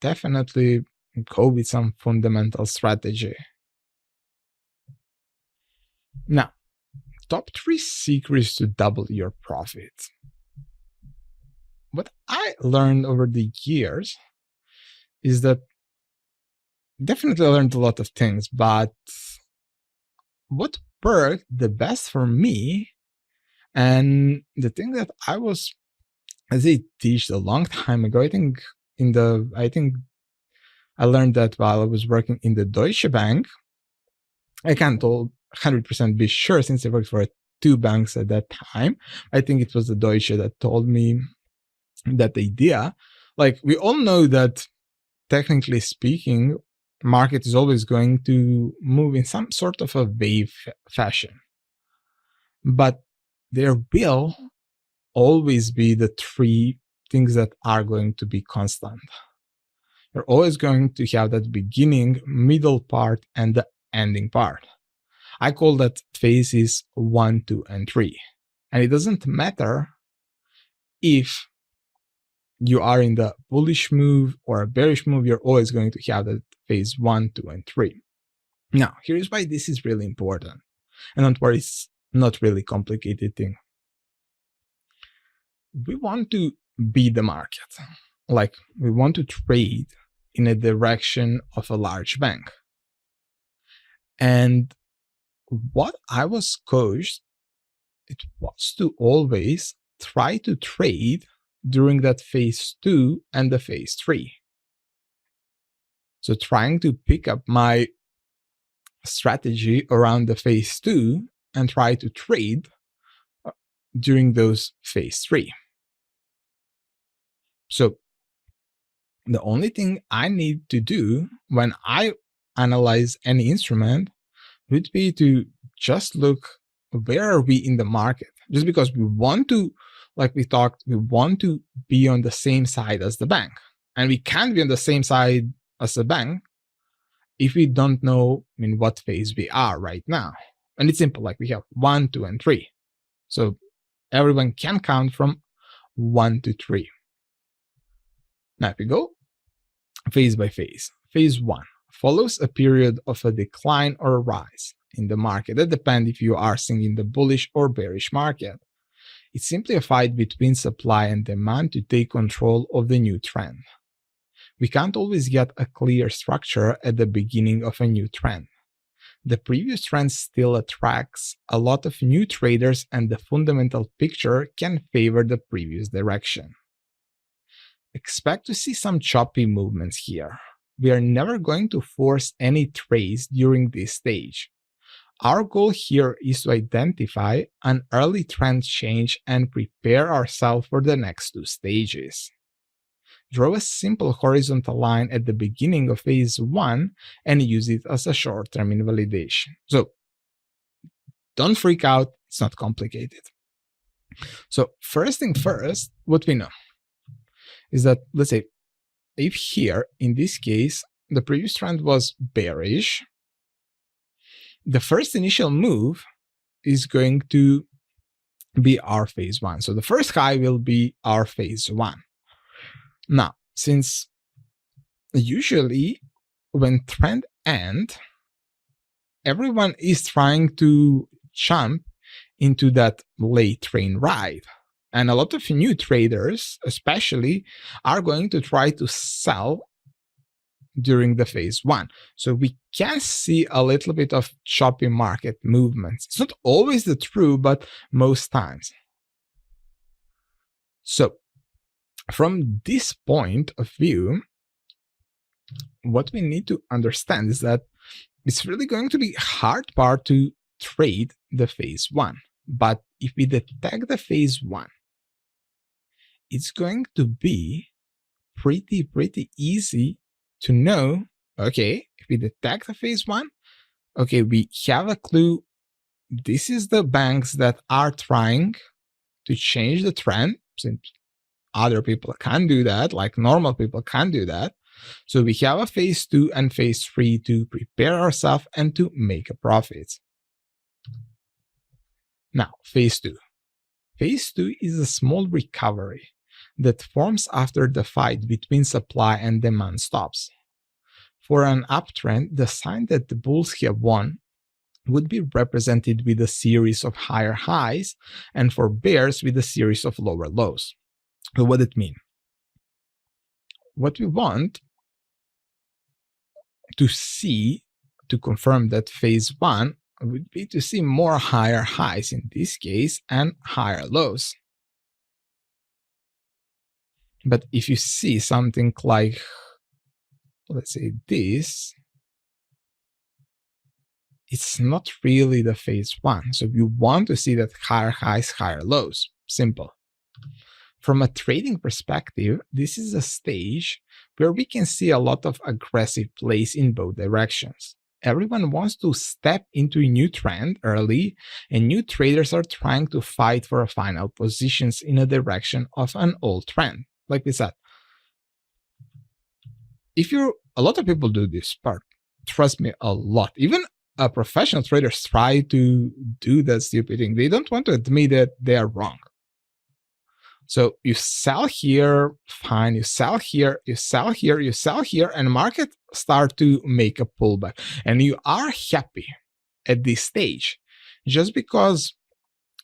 definitely go with some fundamental strategy. Now, top 3 secrets to double your profits. What I learned over the years is that definitely I learned a lot of things, but what worked the best for me, and the thing that I was, as I teach a long time ago, I think I learned that while I was working in the Deutsche Bank. I can't 100% be sure since I worked for 2 banks at that time. I think it was the Deutsche that told me that idea. Like, we all know that technically speaking, market is always going to move in some sort of a wave fashion. But there will always be the 3 things that are going to be constant. You're always going to have that beginning, middle part, and the ending part. I call that phases 1, 2, and 3. And it doesn't matter if you are in the bullish move or a bearish move, you're always going to have that phase 1, 2, and 3. Now, here's why this is really important. And don't worry, it's not really complicated thing. We want to beat the market. Like, we want to trade in a direction of a large bank. And what I was coached, it was to always try to trade during that phase 2 and the phase 3. So trying to pick up my strategy around the phase 2 and try to trade during those phase 3. So the only thing I need to do when I analyze any instrument would be to just look where are we in the market, just because we want to, like we talked, we want to be on the same side as the bank. And we can't be on the same side as the bank if we don't know in what phase we are right now. And it's simple, like we have 1, 2, and 3. So everyone can count from 1 to 3. Now if we go phase by phase, phase 1 follows a period of a decline or a rise in the market. That depends if you are seeing in the bullish or bearish market. It's simply a fight between supply and demand to take control of the new trend. We can't always get a clear structure at the beginning of a new trend. The previous trend still attracts a lot of new traders, and the fundamental picture can favor the previous direction. Expect to see some choppy movements here. We are never going to force any trades during this stage. Our goal here is to identify an early trend change and prepare ourselves for the next 2 stages. draw a simple horizontal line at the beginning of phase 1 and use it as a short-term invalidation. So don't freak out, it's not complicated. So first thing first, what we know is that, let's say, if here, in this case, the previous trend was bearish, the first initial move is going to be our phase 1. So the first high will be our phase 1. Now, since usually when trend end, everyone is trying to jump into that late train ride. And a lot of new traders, especially, are going to try to sell during the phase 1. So we can see a little bit of choppy market movements. It's not always the true, but most times. So from this point of view, what we need to understand is that it's really going to be hard part to trade the phase 1. But if we detect the phase 1, it's going to be pretty easy to know, okay, if we detect the phase 1, okay, we have a clue. This is the banks that are trying to change the trend, since other people can do that, like normal people can do that. So we have a phase 2 and phase 3 to prepare ourselves and to make a profit. Now, phase 2. Phase 2 is a small recovery that forms after the fight between supply and demand stops. For an uptrend, the sign that the bulls have won would be represented with a series of higher highs, and for bears with a series of lower lows. So what does it mean? What we want to see to confirm that phase 1 would be to see more higher highs in this case and higher lows. But if you see something like, let's say this, it's not really the phase 1. So you want to see that higher highs, higher lows. Simple. From a trading perspective, this is a stage where we can see a lot of aggressive plays in both directions. Everyone wants to step into a new trend early, and new traders are trying to fight for final positions in a direction of an old trend. Like we said, a lot of people do this part, trust me, a lot. Even professional traders try to do that stupid thing. They don't want to admit that they are wrong. So you sell here, fine, you sell here, you sell here, you sell here, and market start to make a pullback. And you are happy at this stage just because,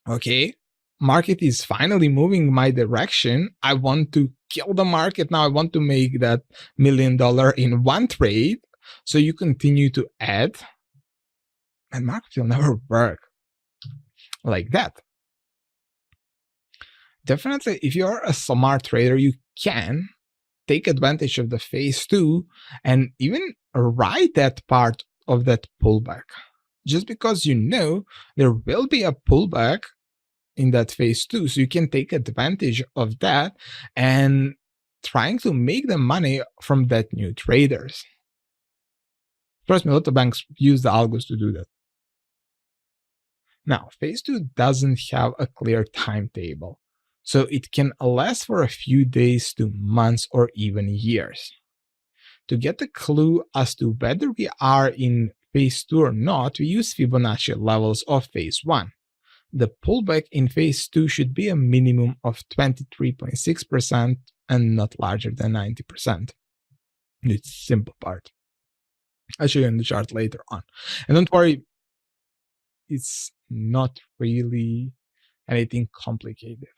okay, market is finally moving my direction. I want to kill the market now. I want to make that $1 million in one trade. So you continue to add, and market will never work like that. Definitely, if you're a smart trader, you can take advantage of the phase 2 and even ride that part of that pullback. Just because you know there will be a pullback in that phase 2, so you can take advantage of that and trying to make the money from that new traders. Trust me, a lot of banks use the algos to do that. Now, phase 2 doesn't have a clear timetable, so it can last for a few days to months or even years. To get a clue as to whether we are in phase 2 or not, we use Fibonacci levels of phase 1. The pullback in phase 2 should be a minimum of 23.6% and not larger than 90%. It's simple part. I'll show you in the chart later on. And don't worry, it's not really anything complicated.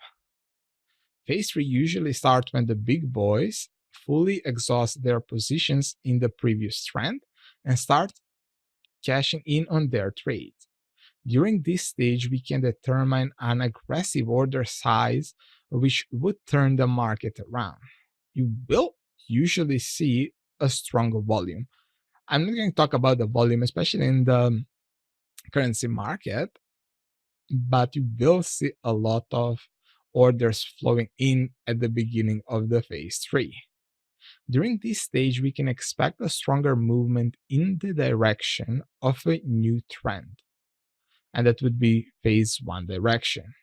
Phase 3 usually starts when the big boys fully exhaust their positions in the previous trend and start cashing in on their trades. During this stage, we can determine an aggressive order size which would turn the market around. You will usually see a stronger volume. I'm not going to talk about the volume, especially in the currency market, but you will see a lot of orders flowing in at the beginning of the phase 3. During this stage, we can expect a stronger movement in the direction of a new trend, and that would be phase one direction.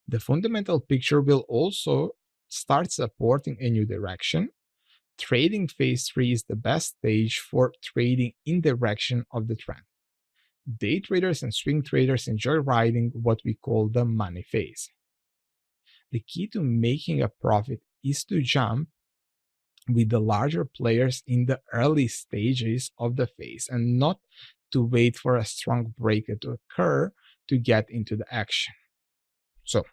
The fundamental picture will also start supporting a new direction. Trading phase 3 is the best stage for trading in direction of the trend. Day traders and swing traders enjoy riding what we call the money phase. The key to making a profit is to jump with the larger players in the early stages of the phase and not to wait for a strong break to occur to get into the action. So,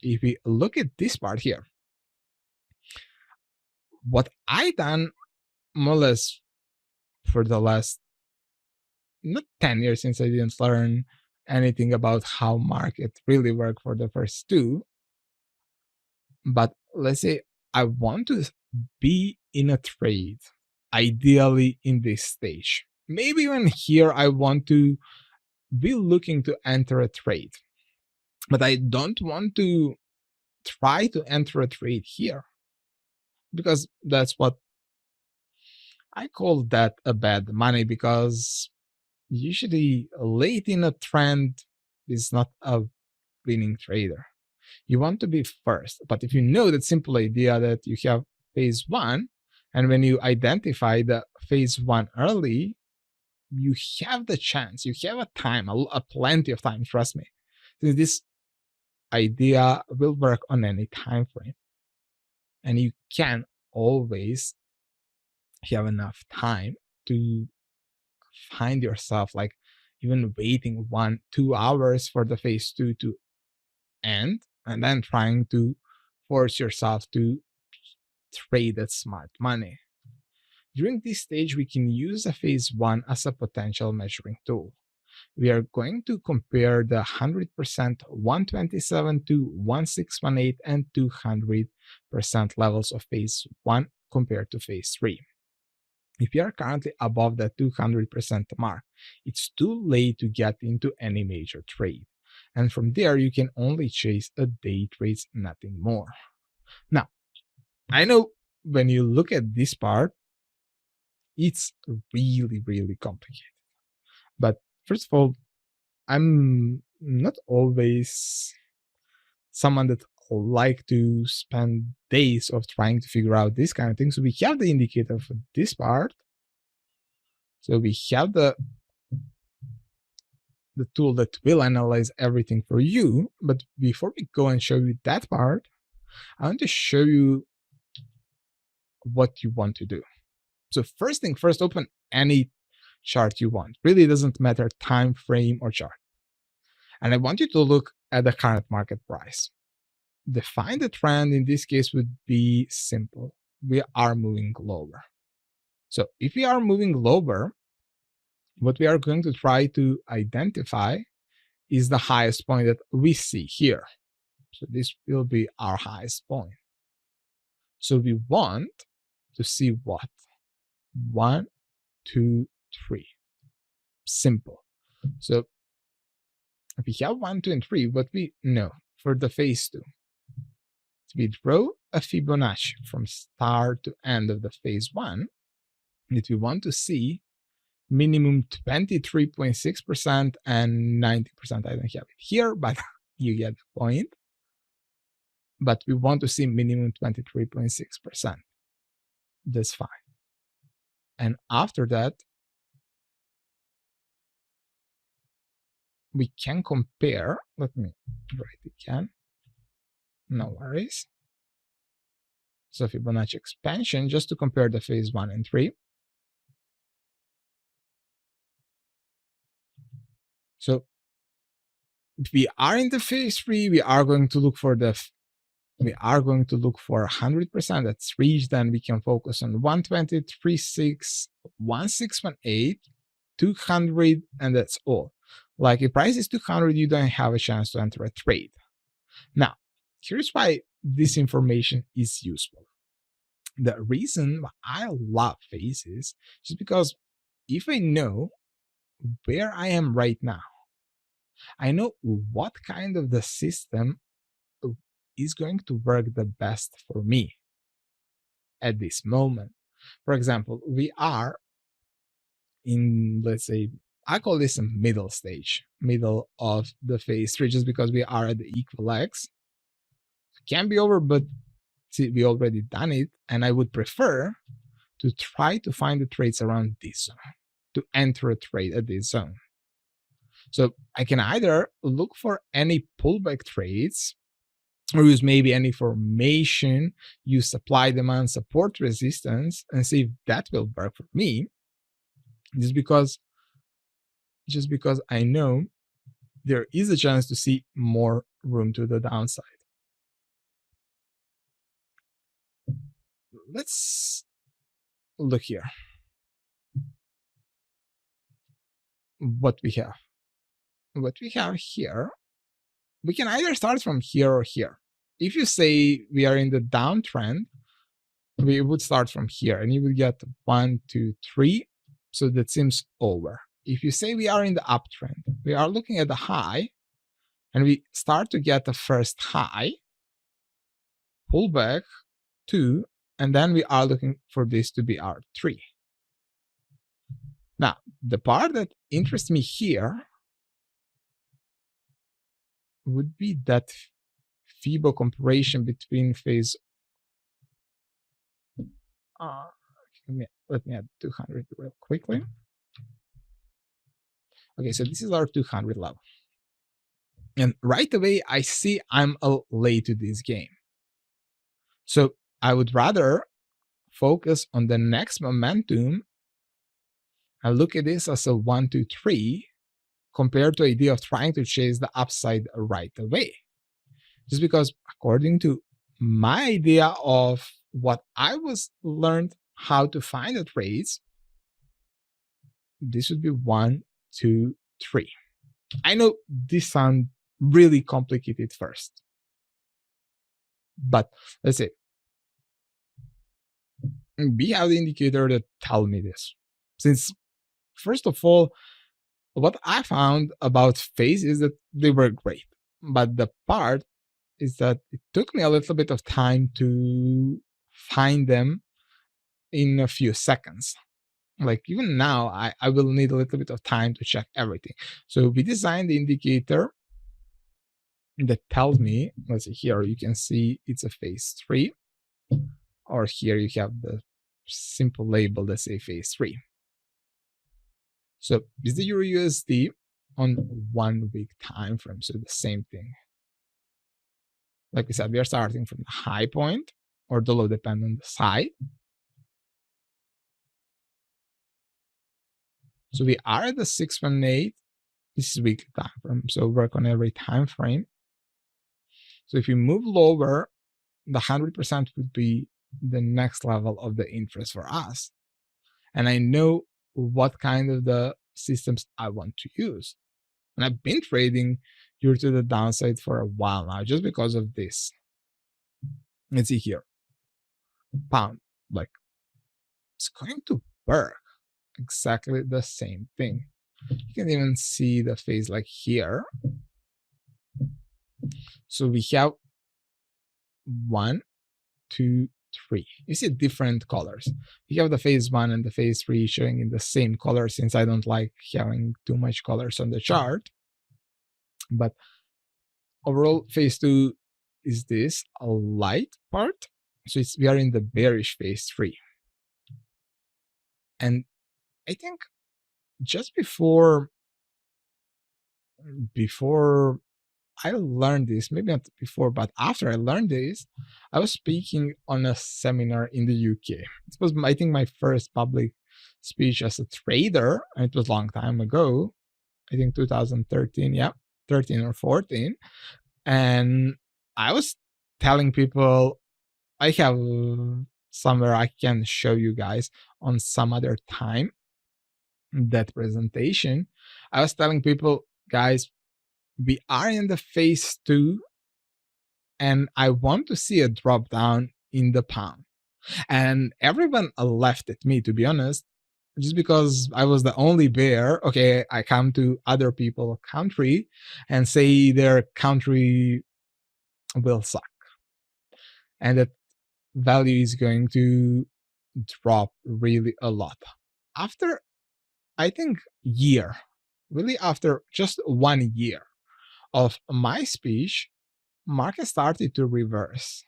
if we look at this part here, what I done more or less for the last not 10 years, since I didn't learn anything about how market really work for the first two, but let's say I want to be in a trade, ideally in this stage. Maybe even here I want to be looking to enter a trade, but I don't want to try to enter a trade here, because that's what I call that a bad money, because usually late in a trend is not a winning trader. You want to be first, but if you know that simple idea that you have phase one, and when you identify the phase one early, you have the chance, you have a time, a plenty of time, trust me. This idea will work on any time frame, and you can always have enough time to find yourself like even waiting 1-2 hours for the phase two to end, and then trying to force yourself to trade that smart money. During this stage, we can use a phase one as a potential measuring tool. We are going to compare the 100%, 127 to 1618 and 200% levels of phase one compared to phase three. If you are currently above the 200% mark, it's too late to get into any major trade. And from there, you can only chase a day trade, nothing more. Now, I know when you look at this part, it's really, really complicated. But first of all, I'm not always someone that like to spend days of trying to figure out this kind of thing. So we have the indicator for this part. So we have the tool that will analyze everything for you. But before we go and show you that part, I want to show you what you want to do. So first thing first, open any chart you want. Really doesn't matter time frame or chart. And I want you to look at the current market price. Define the trend. In this case would be simple. We are moving lower. So if we are moving lower, what we are going to try to identify is the highest point that we see here. So this will be our highest point. So we want to see what? 1, 2, 3. Simple. So if we have 1, 2, and 3, what we know for the phase 2, we draw a Fibonacci from start to end of the phase 1, that we want to see minimum 23.6% and 90%. I don't have it here, but you get the point. But we want to see minimum 23.6%. That's fine. And after that, we can compare. Let me write it again. No worries. So Fibonacci expansion, just to compare the phase 1 and 3. So if we are in the phase 3, we are going to look for 100%. That's reached. Then we can focus on 120, 36, 1618, 200, and that's all. Like if price is 200, you don't have a chance to enter a trade. Now, here's why this information is useful. The reason why I love phases is because if I know where I am right now, I know what kind of the system is going to work the best for me. at this moment. For example, we are in, let's say, I call this a middle stage, middle of the phase 3, just because we are at the equal X. It can be over, but see, we already done it, and I would prefer to try to find the trades around this zone, to enter a trade at this zone. So I can either look for any pullback trades or use maybe any formation, use supply, demand, support, resistance, and see if that will work for me. Just because I know there is a chance to see more room to the downside. Let's look here. What we have here, we can either start from here or here. If you say we are in the downtrend, we would start from here and you will get 1, 2, 3. So that seems over. If you say we are in the uptrend, we are looking at the high and we start to get the first high, pull back 2, and then we are looking for this to be our 3. Now, the part that interests me here would be that FIBO comparison between phase. Let me add 200 real quickly. Okay, so this is our 200 level. And right away, I see I'm late to this game. So I would rather focus on the next momentum and look at this as a 1, 2, 3 compared to the idea of trying to chase the upside right away. Just because according to my idea of what I was learned how to find the trades, this would be 1, 2, 3. I know this sounds really complicated first, but let's say we have the indicator that tell me this. Since first of all, what I found about phase is that they were great, but the part is that it took me a little bit of time to find them in a few seconds. Like even now, I will need a little bit of time to check everything. So we designed the indicator that tells me, let's see here, you can see it's a phase 3, or here you have the simple label that say phase 3. So this is the Euro USD on 1 week time frame. So the same thing. Like we said, we are starting from the high point or the low, depending on the side. So we are at the 618. This is weekly time frame. So work on every time frame. So if you move lower, the 100% would be the next level of the interest for us. And I know what kind of the systems I want to use. And I've been trading Euro to the downside for a while now, just because of this. Let's see here. Pound, like it's going to work exactly the same thing. You can even see the phase like here. So we have 1, 2, 3. You see different colors. We have the phase 1 and the phase 3 showing in the same color, since I don't like having too much colors on the chart. But overall, phase 2 is this a light part. So we are in the bearish phase 3. And I think just before I learned this, maybe not before, but after I learned this, I was speaking on a seminar in the UK. It was, I think, my first public speech as a trader, and it was a long time ago. I think 2013, yeah, 13 or 14. And I was telling people, I have somewhere I can show you guys on some other time that presentation. I was telling people, guys, we are in the phase 2 and I want to see a drop down in the pound. And everyone laughed at me, to be honest, just because I was the only bear. Okay, I come to other people's country and say their country will suck. And that value is going to drop really a lot. After, I think, year, really after just 1 year of my speech, market started to reverse.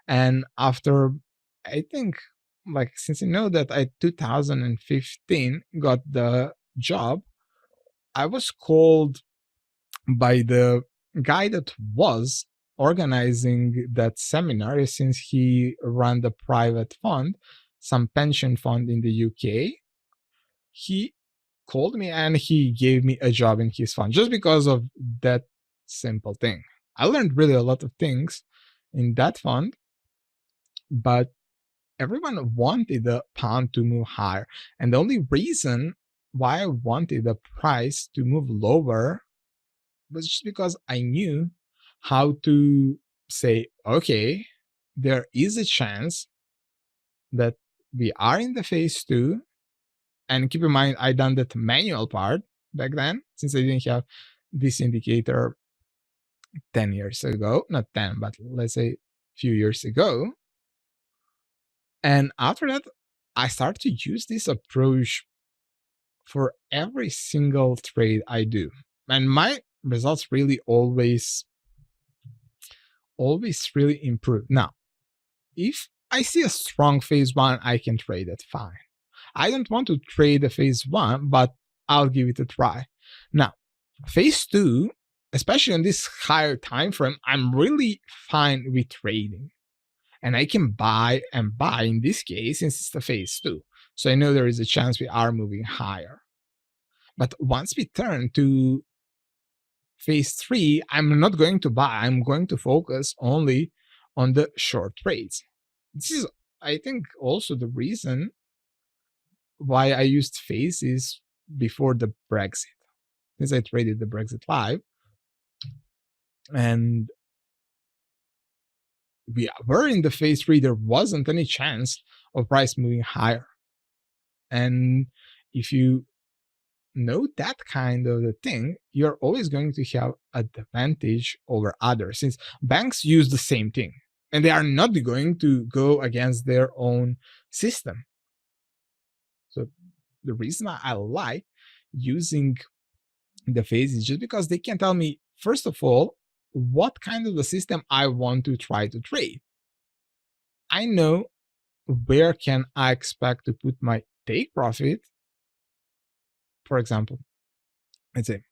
And after, I think, like, since I know that I 2015 got the job, I was called by the guy that was organizing that seminar, since he ran the private fund, some pension fund in the UK. He called me and he gave me a job in his fund just because of that simple thing. I learned really a lot of things in that fund, but everyone wanted the pound to move higher. And the only reason why I wanted the price to move lower was just because I knew how to say, okay, there is a chance that we are in the phase two. And keep in mind, I done that manual part back then, since I didn't have this indicator 10 years ago, not 10, but let's say a few years ago. And after that, I started to use this approach for every single trade I do. And my results really always really improve. Now, if I see a strong phase one, I can trade it fine. I don't want to trade the phase one, but I'll give it a try. Now, phase two, especially on this higher time frame, I'm really fine with trading. And I can buy and buy in this case, since it's the phase two. So I know there is a chance we are moving higher. But once we turn to phase three, I'm not going to buy. I'm going to focus only on the short trades. This is, I think, also the reason why I used phases before the Brexit, since I traded the Brexit live. And we were in the phase three, there wasn't any chance of price moving higher. And if you know that kind of a thing, you're always going to have advantage over others, since banks use the same thing and they are not going to go against their own system. So the reason I like using the phase is just because they can tell me, first of all, what kind of the system I want to try to trade. I know where can I expect to put my take profit. For example, let's say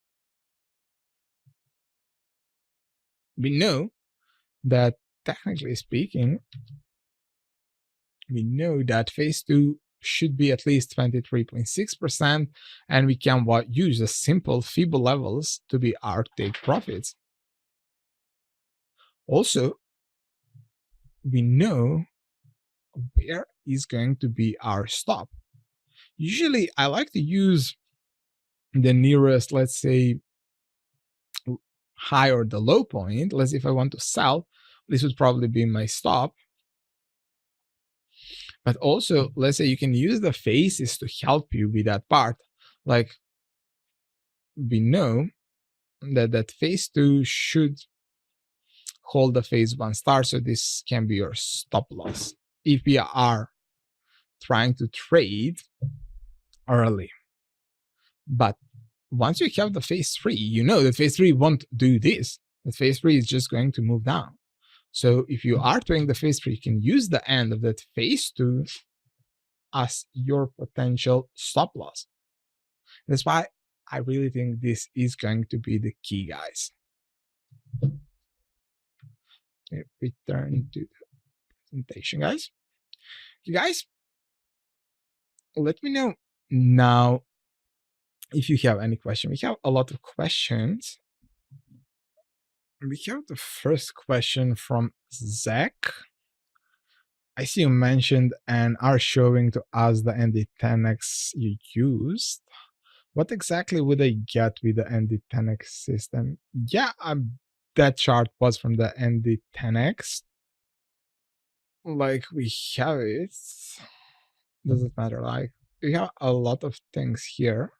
we know that, technically speaking, we know that phase two should be at least 23.6%, and we can use the simple Fibonacci levels to be our take profits. Also, we know where is going to be our stop. Usually, I like to use the nearest, let's say, high or the low point. Let's say if I want to sell, this would probably be my stop. But also, let's say you can use the phases to help you with that part. Like, we know that phase two should hold the phase one star, so this can be your stop loss if we are trying to trade early. But once you have the phase three, you know that phase three won't do this. The phase three is just going to move down. So if you are trading the phase three, you can use the end of that phase two as your potential stop loss. That's why I really think this is going to be the key, guys. Return to the presentation, guys. You guys, let me know now if you have any question. We have a lot of questions. We have the first question from Zach. I see you mentioned and are showing to us the ND10X you used. What exactly would I get with the ND10X system? Yeah, that chart was from the ND10X. Like, we have it. Doesn't matter. Like, we have a lot of things here.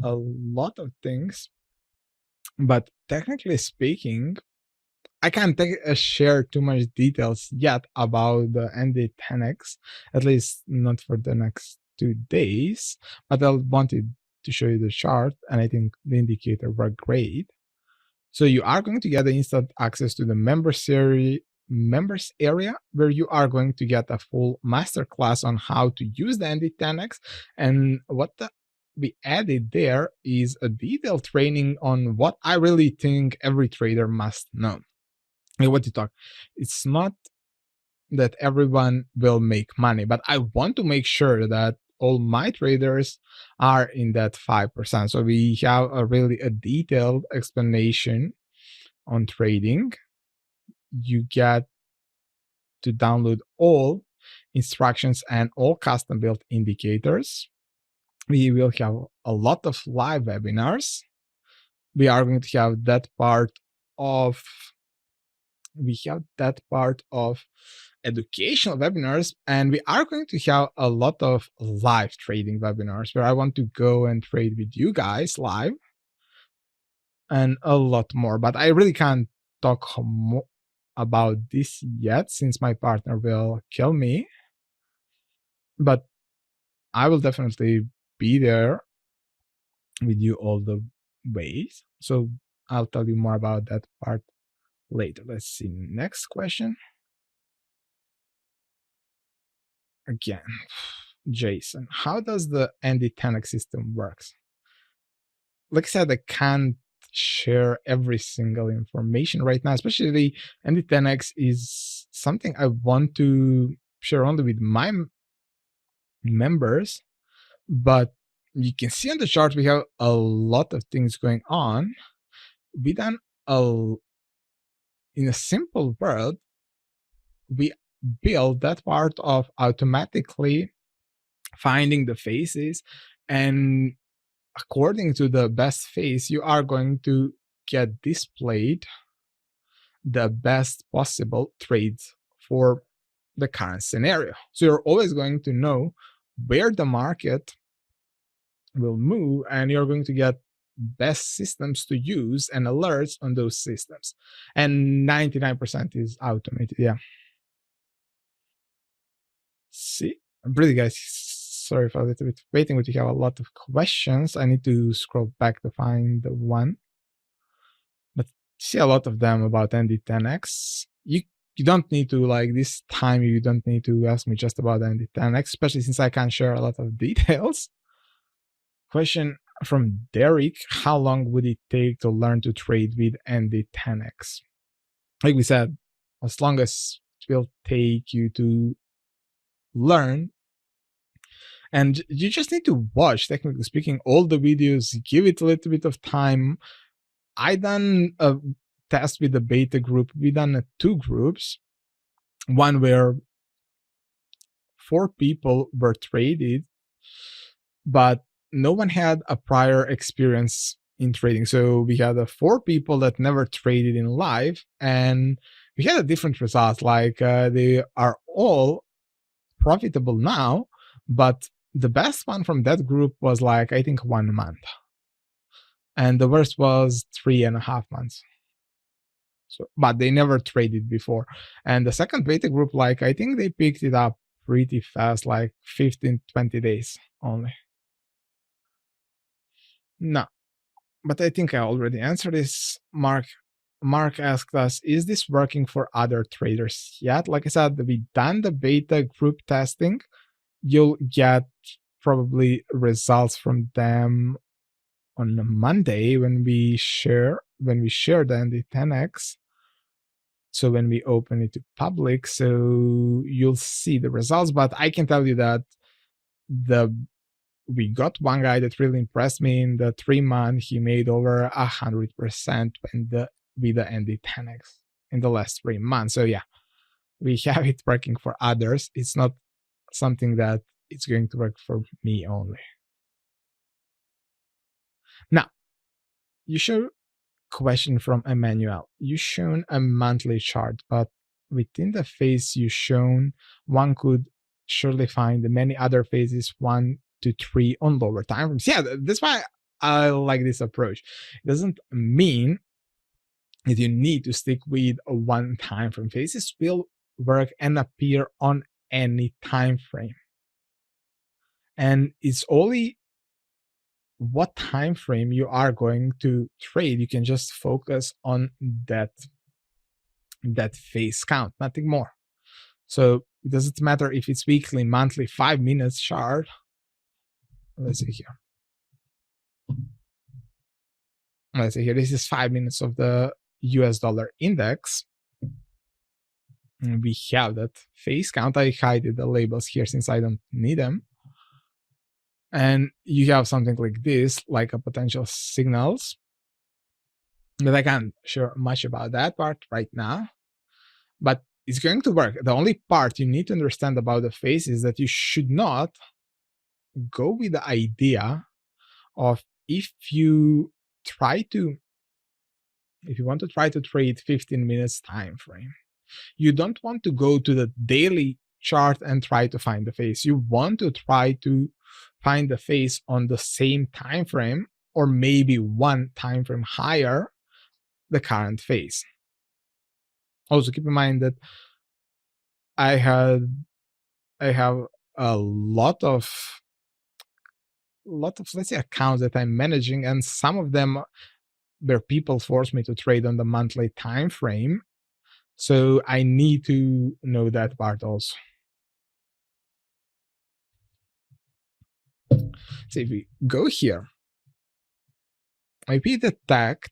A lot of things. But technically speaking, I can't share too much details yet about the ND10X, at least not for the next 2 days, but I wanted to show you the chart, and I think the indicator worked great. So you are going to get instant access to the members area, where you are going to get a full masterclass on how to use the ND10X. And what we added there is a detailed training on what I really think every trader must know. And what you talk, it's not that everyone will make money, but I want to make sure that all my traders are in that 5%. So we have a detailed explanation on trading. You get to download all instructions and all custom built indicators. We will have a lot of live webinars. We are going to have that part of educational webinars, and we are going to have a lot of live trading webinars where I want to go and trade with you guys live, and a lot more. But I really can't talk about this yet, since my partner will kill me. But I will definitely be there with you all the ways. So I'll tell you more about that part later. Let's see. Next question. Again, Jason, how does the ND10X system works? Like I said, I can't share every single information right now, especially ND10X is something I want to share only with my members. But you can see on the chart we have a lot of things going on. We done in a simple world, we build that part of automatically finding the faces, and according to the best face, you are going to get displayed the best possible trades for the current scenario. So you're always going to know where the market will move, and you're going to get best systems to use and alerts on those systems. And 99% is automated. Yeah. See, really, guys, sorry for a little bit waiting, but you have a lot of questions. I need to scroll back to find the one. But see a lot of them about ND10X. You don't need to, like, this time, you don't need to ask me just about ND10X, especially since I can't share a lot of details. Question from Derek: how long would it take to learn to trade with ND10X? Like we said, as long as it will take you to learn, and you just need to watch, technically speaking, all the videos, give it a little bit of time. I done a test with the beta group. We done 2 groups, one where 4 people were traded, but no one had a prior experience in trading. So we had 4 people that never traded in live, and we had a different result. Like they are all profitable now, but the best one from that group was, like, I think 1 month, and the worst was 3.5 months. So, but they never traded before. And the second beta group, like, I think they picked it up pretty fast, like 15-20 days only. No, but I think I already answered this. Mark asked us, is this working for other traders yet? Like I said, we done the beta group testing. You'll get probably results from them on Monday when we share the ND10X. So when we open it to public, so you'll see the results. But I can tell you that we got one guy that really impressed me. In the 3 months, he made over 100% with the ND10X in the last 3 months. So yeah, we have it working for others. It's not something that it's going to work for me only. Now, you show question from Emmanuel. You shown a monthly chart, but within the phase you shown, one could surely find many other phases 1 to 3 on lower time frames. Yeah, that's why I like this approach. It doesn't mean that you need to stick with a one time frame. Faces will work and appear on any time frame. And it's only what time frame you are going to trade. You can just focus on that face count, nothing more. So it doesn't matter if it's weekly, monthly, 5 minutes chart. Let's see here. Let's see here. This is 5 minutes of the US dollar index. And we have that face count. I hide the labels here since I don't need them. And you have something like this, like a potential signals. But I can't share much about that part right now. But it's going to work. The only part you need to understand about the face is that you should not go with the idea of if you want to try to trade 15 minutes time frame, you don't want to go to the daily chart and try to find the face. You want to try to find the face on the same time frame, or maybe one time frame higher the current face. Also keep in mind that I have a lot of let's say accounts that I'm managing, and some of them where people force me to trade on the monthly time frame. So I need to know that part also. So if we go here, if we detect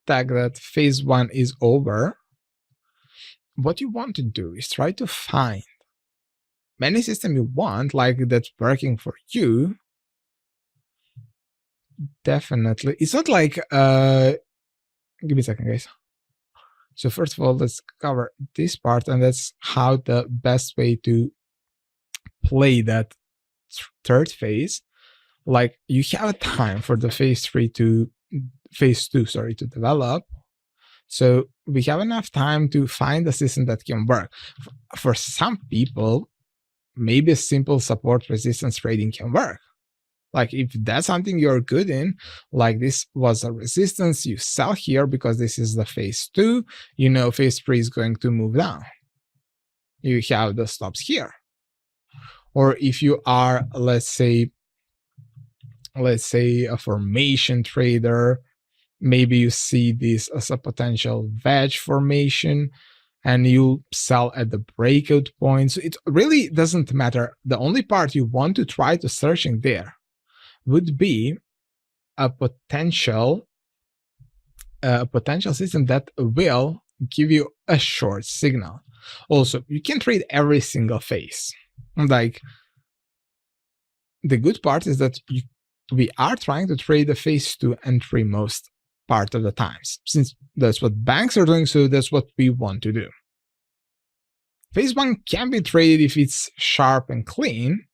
that phase one is over, what you want to do is try to find any system you want, like that's working for you. Definitely. It's not like, give me a second, guys. So first of all, let's cover this part, and that's how the best way to play that third phase. Like you have time for the phase two to develop. So we have enough time to find a system that can work. For some people, maybe a simple support resistance trading can work. Like if that's something you're good in, like this was a resistance, you sell here because this is the phase two, you know phase three is going to move down. You have the stops here. Or if you are, let's say a formation trader, maybe you see this as a potential wedge formation and you sell at the breakout point. So it really doesn't matter. The only part you want to try to searching there would be a potential system that will give you a short signal. Also, you can trade every single phase. Like the good part is that we are trying to trade the phase 2 and 3 most part of the times, since that's what banks are doing, so that's what we want to do. Phase 1 can be traded if it's sharp and clean,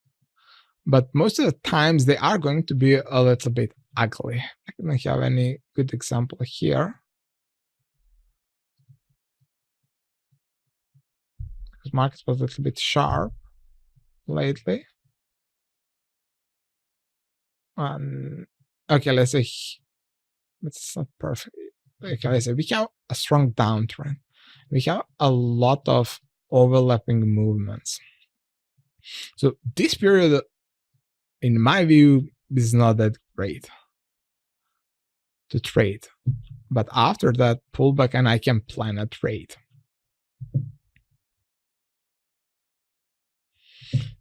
but most of the times they are going to be a little bit ugly. I don't have any good example here. Because market was a little bit sharp lately. Okay, let's say it's not perfect. Okay, let's say we have a strong downtrend. We have a lot of overlapping movements. So this period, in my view, is not that great to trade. But after that pullback, and I can plan a trade.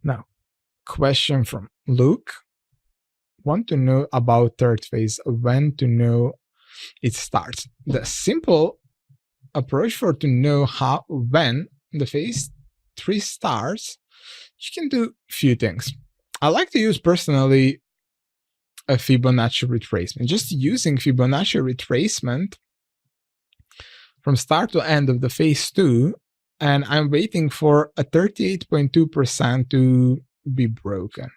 Now, question from Luke. Want to know about third phase, when to know it starts. The simple approach for to know when the phase 3 starts, you can do a few things. I like to use personally a Fibonacci retracement. Just using Fibonacci retracement from start to end of the phase 2, and I'm waiting for a 38.2% to be broken.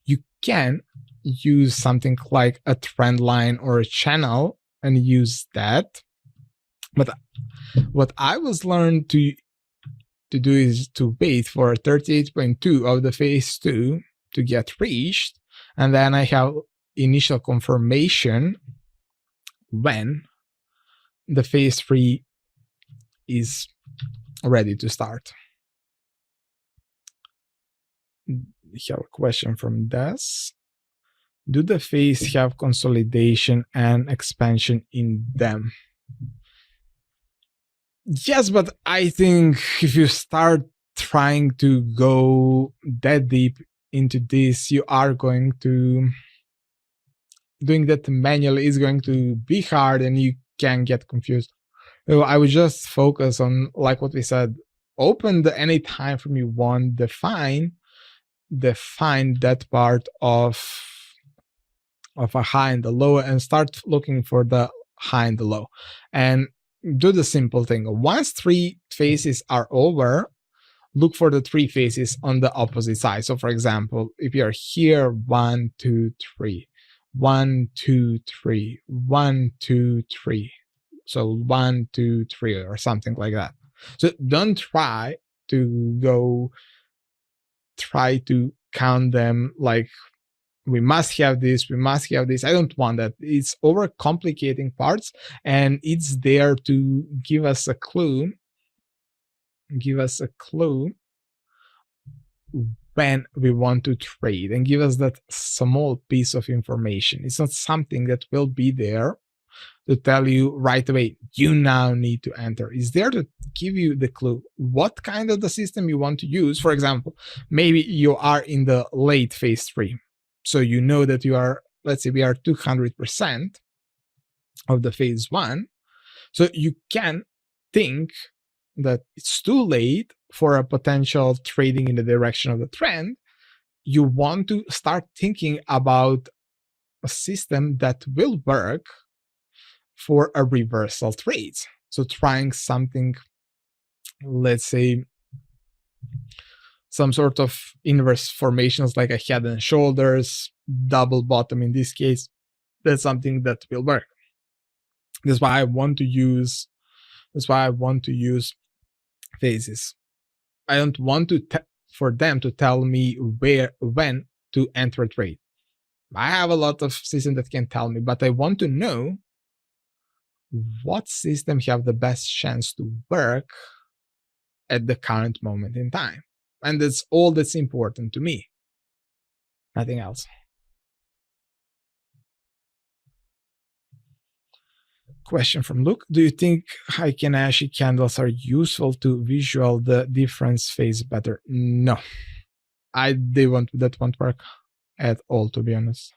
You can use something like a trend line or a channel and use that. But what I was learned to do is to wait for 38.2 of the phase 2 to get reached, and then I have initial confirmation when the phase 3 is ready to start. Here, a question from Des. Do the phase have consolidation and expansion in them? Yes, but I think if you start trying to go that deep into this, you are going to, doing that manually is going to be hard and you can get confused. So I would just focus on, like what we said, open the any time frame you want, define that part of a high and the low, and start looking for the high and the low, and do the simple thing. Once 3 phases are over, look for the 3 phases on the opposite side. So for example, if you're here, 1 2 3, 1 2 3, 1 2 3, so 1 2 3 or something like that. So don't try to count them like we must have this. I don't want that. It's overcomplicating parts, and it's there to give us a clue when we want to trade, and give us that small piece of information. It's not something that will be there to tell you right away, you now need to enter. It's there to give you the clue what kind of the system you want to use. For example, maybe you are in the late phase 3. So you know that you are, let's say we are 200% of the phase 1. So you can think that it's too late for a potential trading in the direction of the trend. You want to start thinking about a system that will work for a reversal trade. So trying something, let's say some sort of inverse formations like a head and shoulders, double bottom in this case, that's something that will work. That's why I want to use phases. I don't want for them to tell me when to enter a trade. I have a lot of systems that can tell me, but I want to know what system have the best chance to work at the current moment in time. And that's all that's important to me. Nothing else. Question from Luke. Do you think Heikin-Ashi candles are useful to visual the difference phase better? No. That won't work at all, to be honest.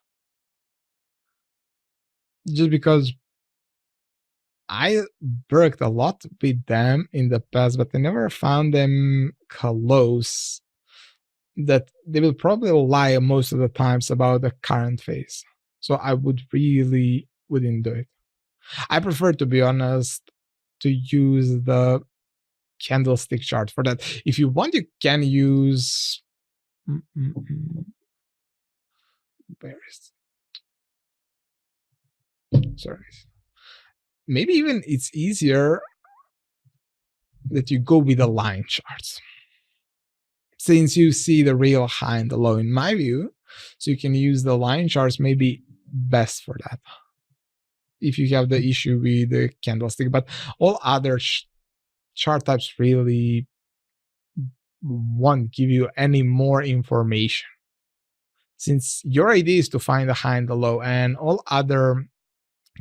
Just because I worked a lot with them in the past, but I never found them close. That they will probably lie most of the times about the current phase. So I wouldn't do it. I prefer, to be honest, to use the candlestick chart for that. If you want, you can use where is sorry. Maybe even it's easier that you go with the line charts, since you see the real high and the low, in my view. So you can use the line charts, maybe best for that, if you have the issue with the candlestick. But all other chart types really won't give you any more information, since your idea is to find the high and the low, and all other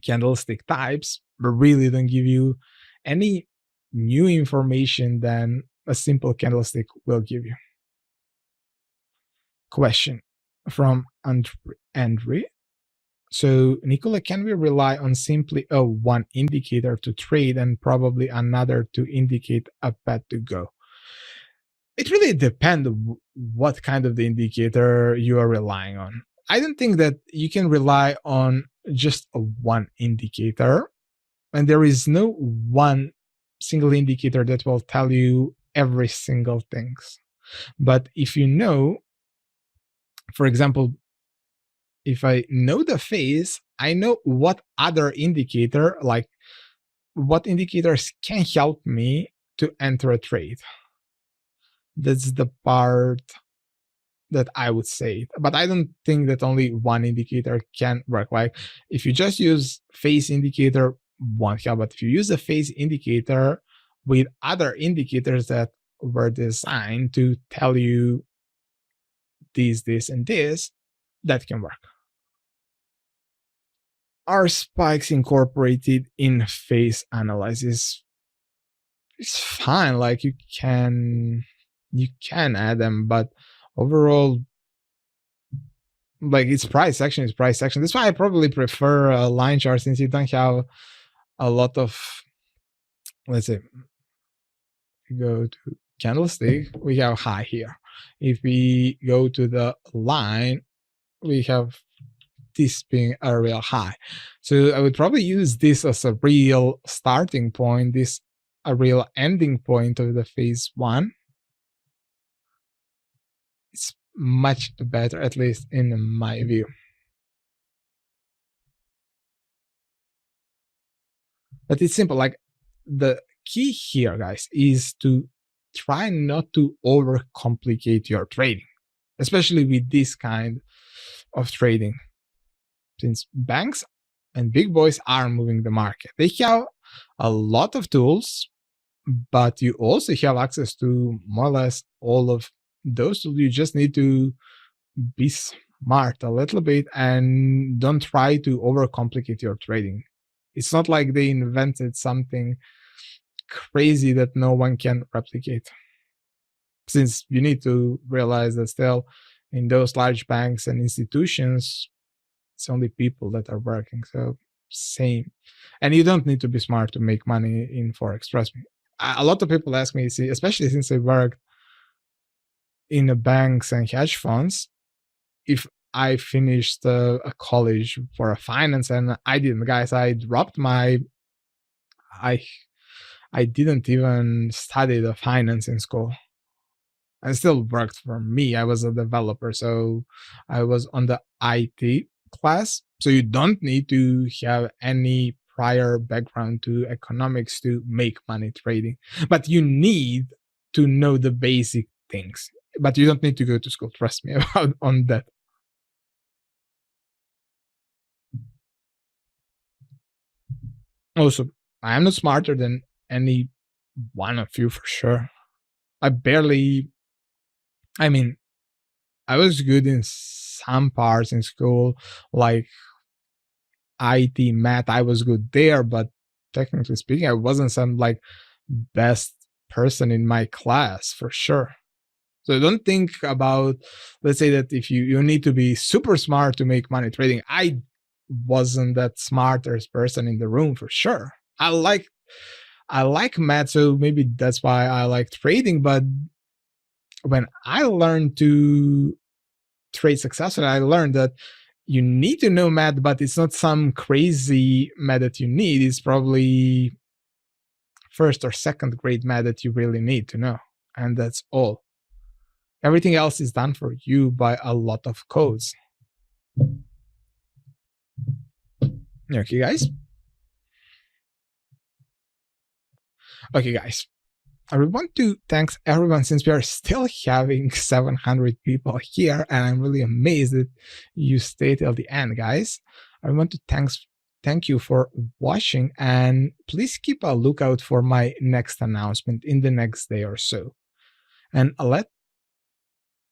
candlestick types really don't give you any new information than a simple candlestick will give you. Question from Andre. So, Nicola, can we rely on simply one indicator to trade and probably another to indicate a path to go? It really depends what kind of the indicator you are relying on. I don't think that you can rely on just one indicator, and there is no one single indicator that will tell you every single thing. But if you know, for example, if I know the phase, I know what other indicator, like what indicators can help me to enter a trade. That's the part that I would say it. But I don't think that only one indicator can work. Like if you just use phase indicator, won't help. But if you use a phase indicator with other indicators that were designed to tell you this, and this, that can work. Are spikes incorporated in phase analysis? It's fine. Like you can add them, but overall, like it's price action is price action. That's why I probably prefer a line chart, since you don't have a lot of, let's say, go to candlestick, we have high here. If we go to the line, we have this being a real high. So I would probably use this as a real starting point, this a real ending point of the phase one. It's much better, at least in my view. But it's simple. Like the key here, guys, is to try not to overcomplicate your trading, especially with this kind of trading. Since banks and big boys are moving the market, they have a lot of tools, but you also have access to more or less all of those tools. You just need to be smart a little bit and don't try to overcomplicate your trading. It's not like they invented something crazy that no one can replicate. Since you need to realize that still in those large banks and institutions, it's only people that are working. So same. And you don't need to be smart to make money in Forex, trust me. A lot of people ask me, especially since I worked in the banks and hedge funds, if I finished a college for a finance, and I didn't, guys. I dropped my, I didn't even study the finance in school. I still worked for me. I was a developer, so I was on the IT class. So you don't need to have any prior background to economics to make money trading, but you need to know the basic things. But you don't need to go to school. Trust me on that. Also, I am not smarter than any one of you for sure. I was good in some parts in school, like IT, math. I was good there, but technically speaking, I wasn't some like best person in my class for sure. So don't think about, let's say that if you need to be super smart to make money trading. I wasn't that smartest person in the room for sure. I like math, so maybe that's why I like trading. But when I learned to trade successfully, I learned that you need to know math, but it's not some crazy math that you need. It's probably first or second grade math that you really need to know. And that's all. Everything else is done for you by a lot of codes. Okay, guys. Okay, guys. I want to thank everyone, since we are still having 700 people here, and I'm really amazed that you stayed till the end, guys. I want to thank you for watching, and please keep a lookout for my next announcement in the next day or so.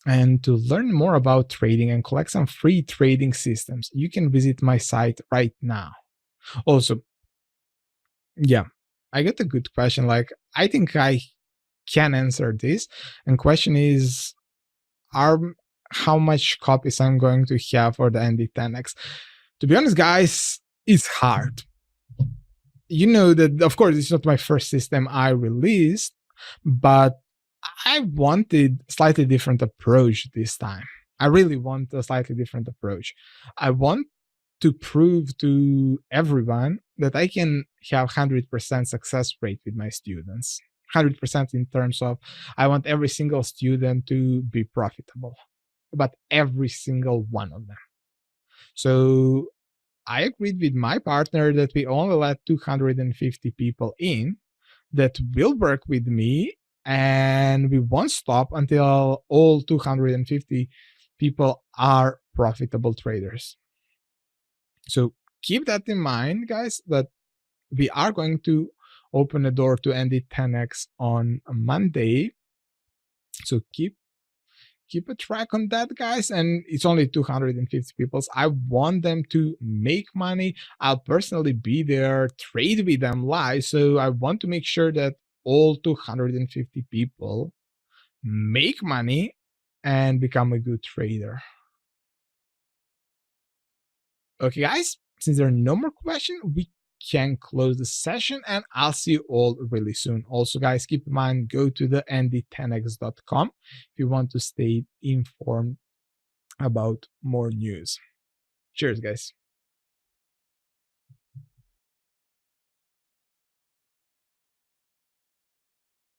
And to learn more about trading and collect some free trading systems, you can visit my site right now. Also, yeah, I got a good question. Like, I think I can answer this. And question is, how much copies I'm going to have for the ND10X? To be honest, guys, it's hard. You know that, of course, it's not my first system I released, but I wanted a slightly different approach this time. I really want a slightly different approach. I want to prove to everyone that I can have 100% success rate with my students. 100% in terms of I want every single student to be profitable, but every single one of them. So I agreed with my partner that we only let 250 people in that will work with me and we won't stop until all 250 people are profitable traders. So keep that in mind, guys, that we are going to open the door to ND10X on Monday. So keep a track on that, guys. And it's only 250 people. I want them to make money. I'll personally be there, trade with them live. So I want to make sure that all 250 people make money and become a good trader. Okay, guys, since there are no more questions, we can close the session, and I'll see you all really soon. Also, guys, keep in mind, go to the ND10X.com if you want to stay informed about more news. Cheers, guys.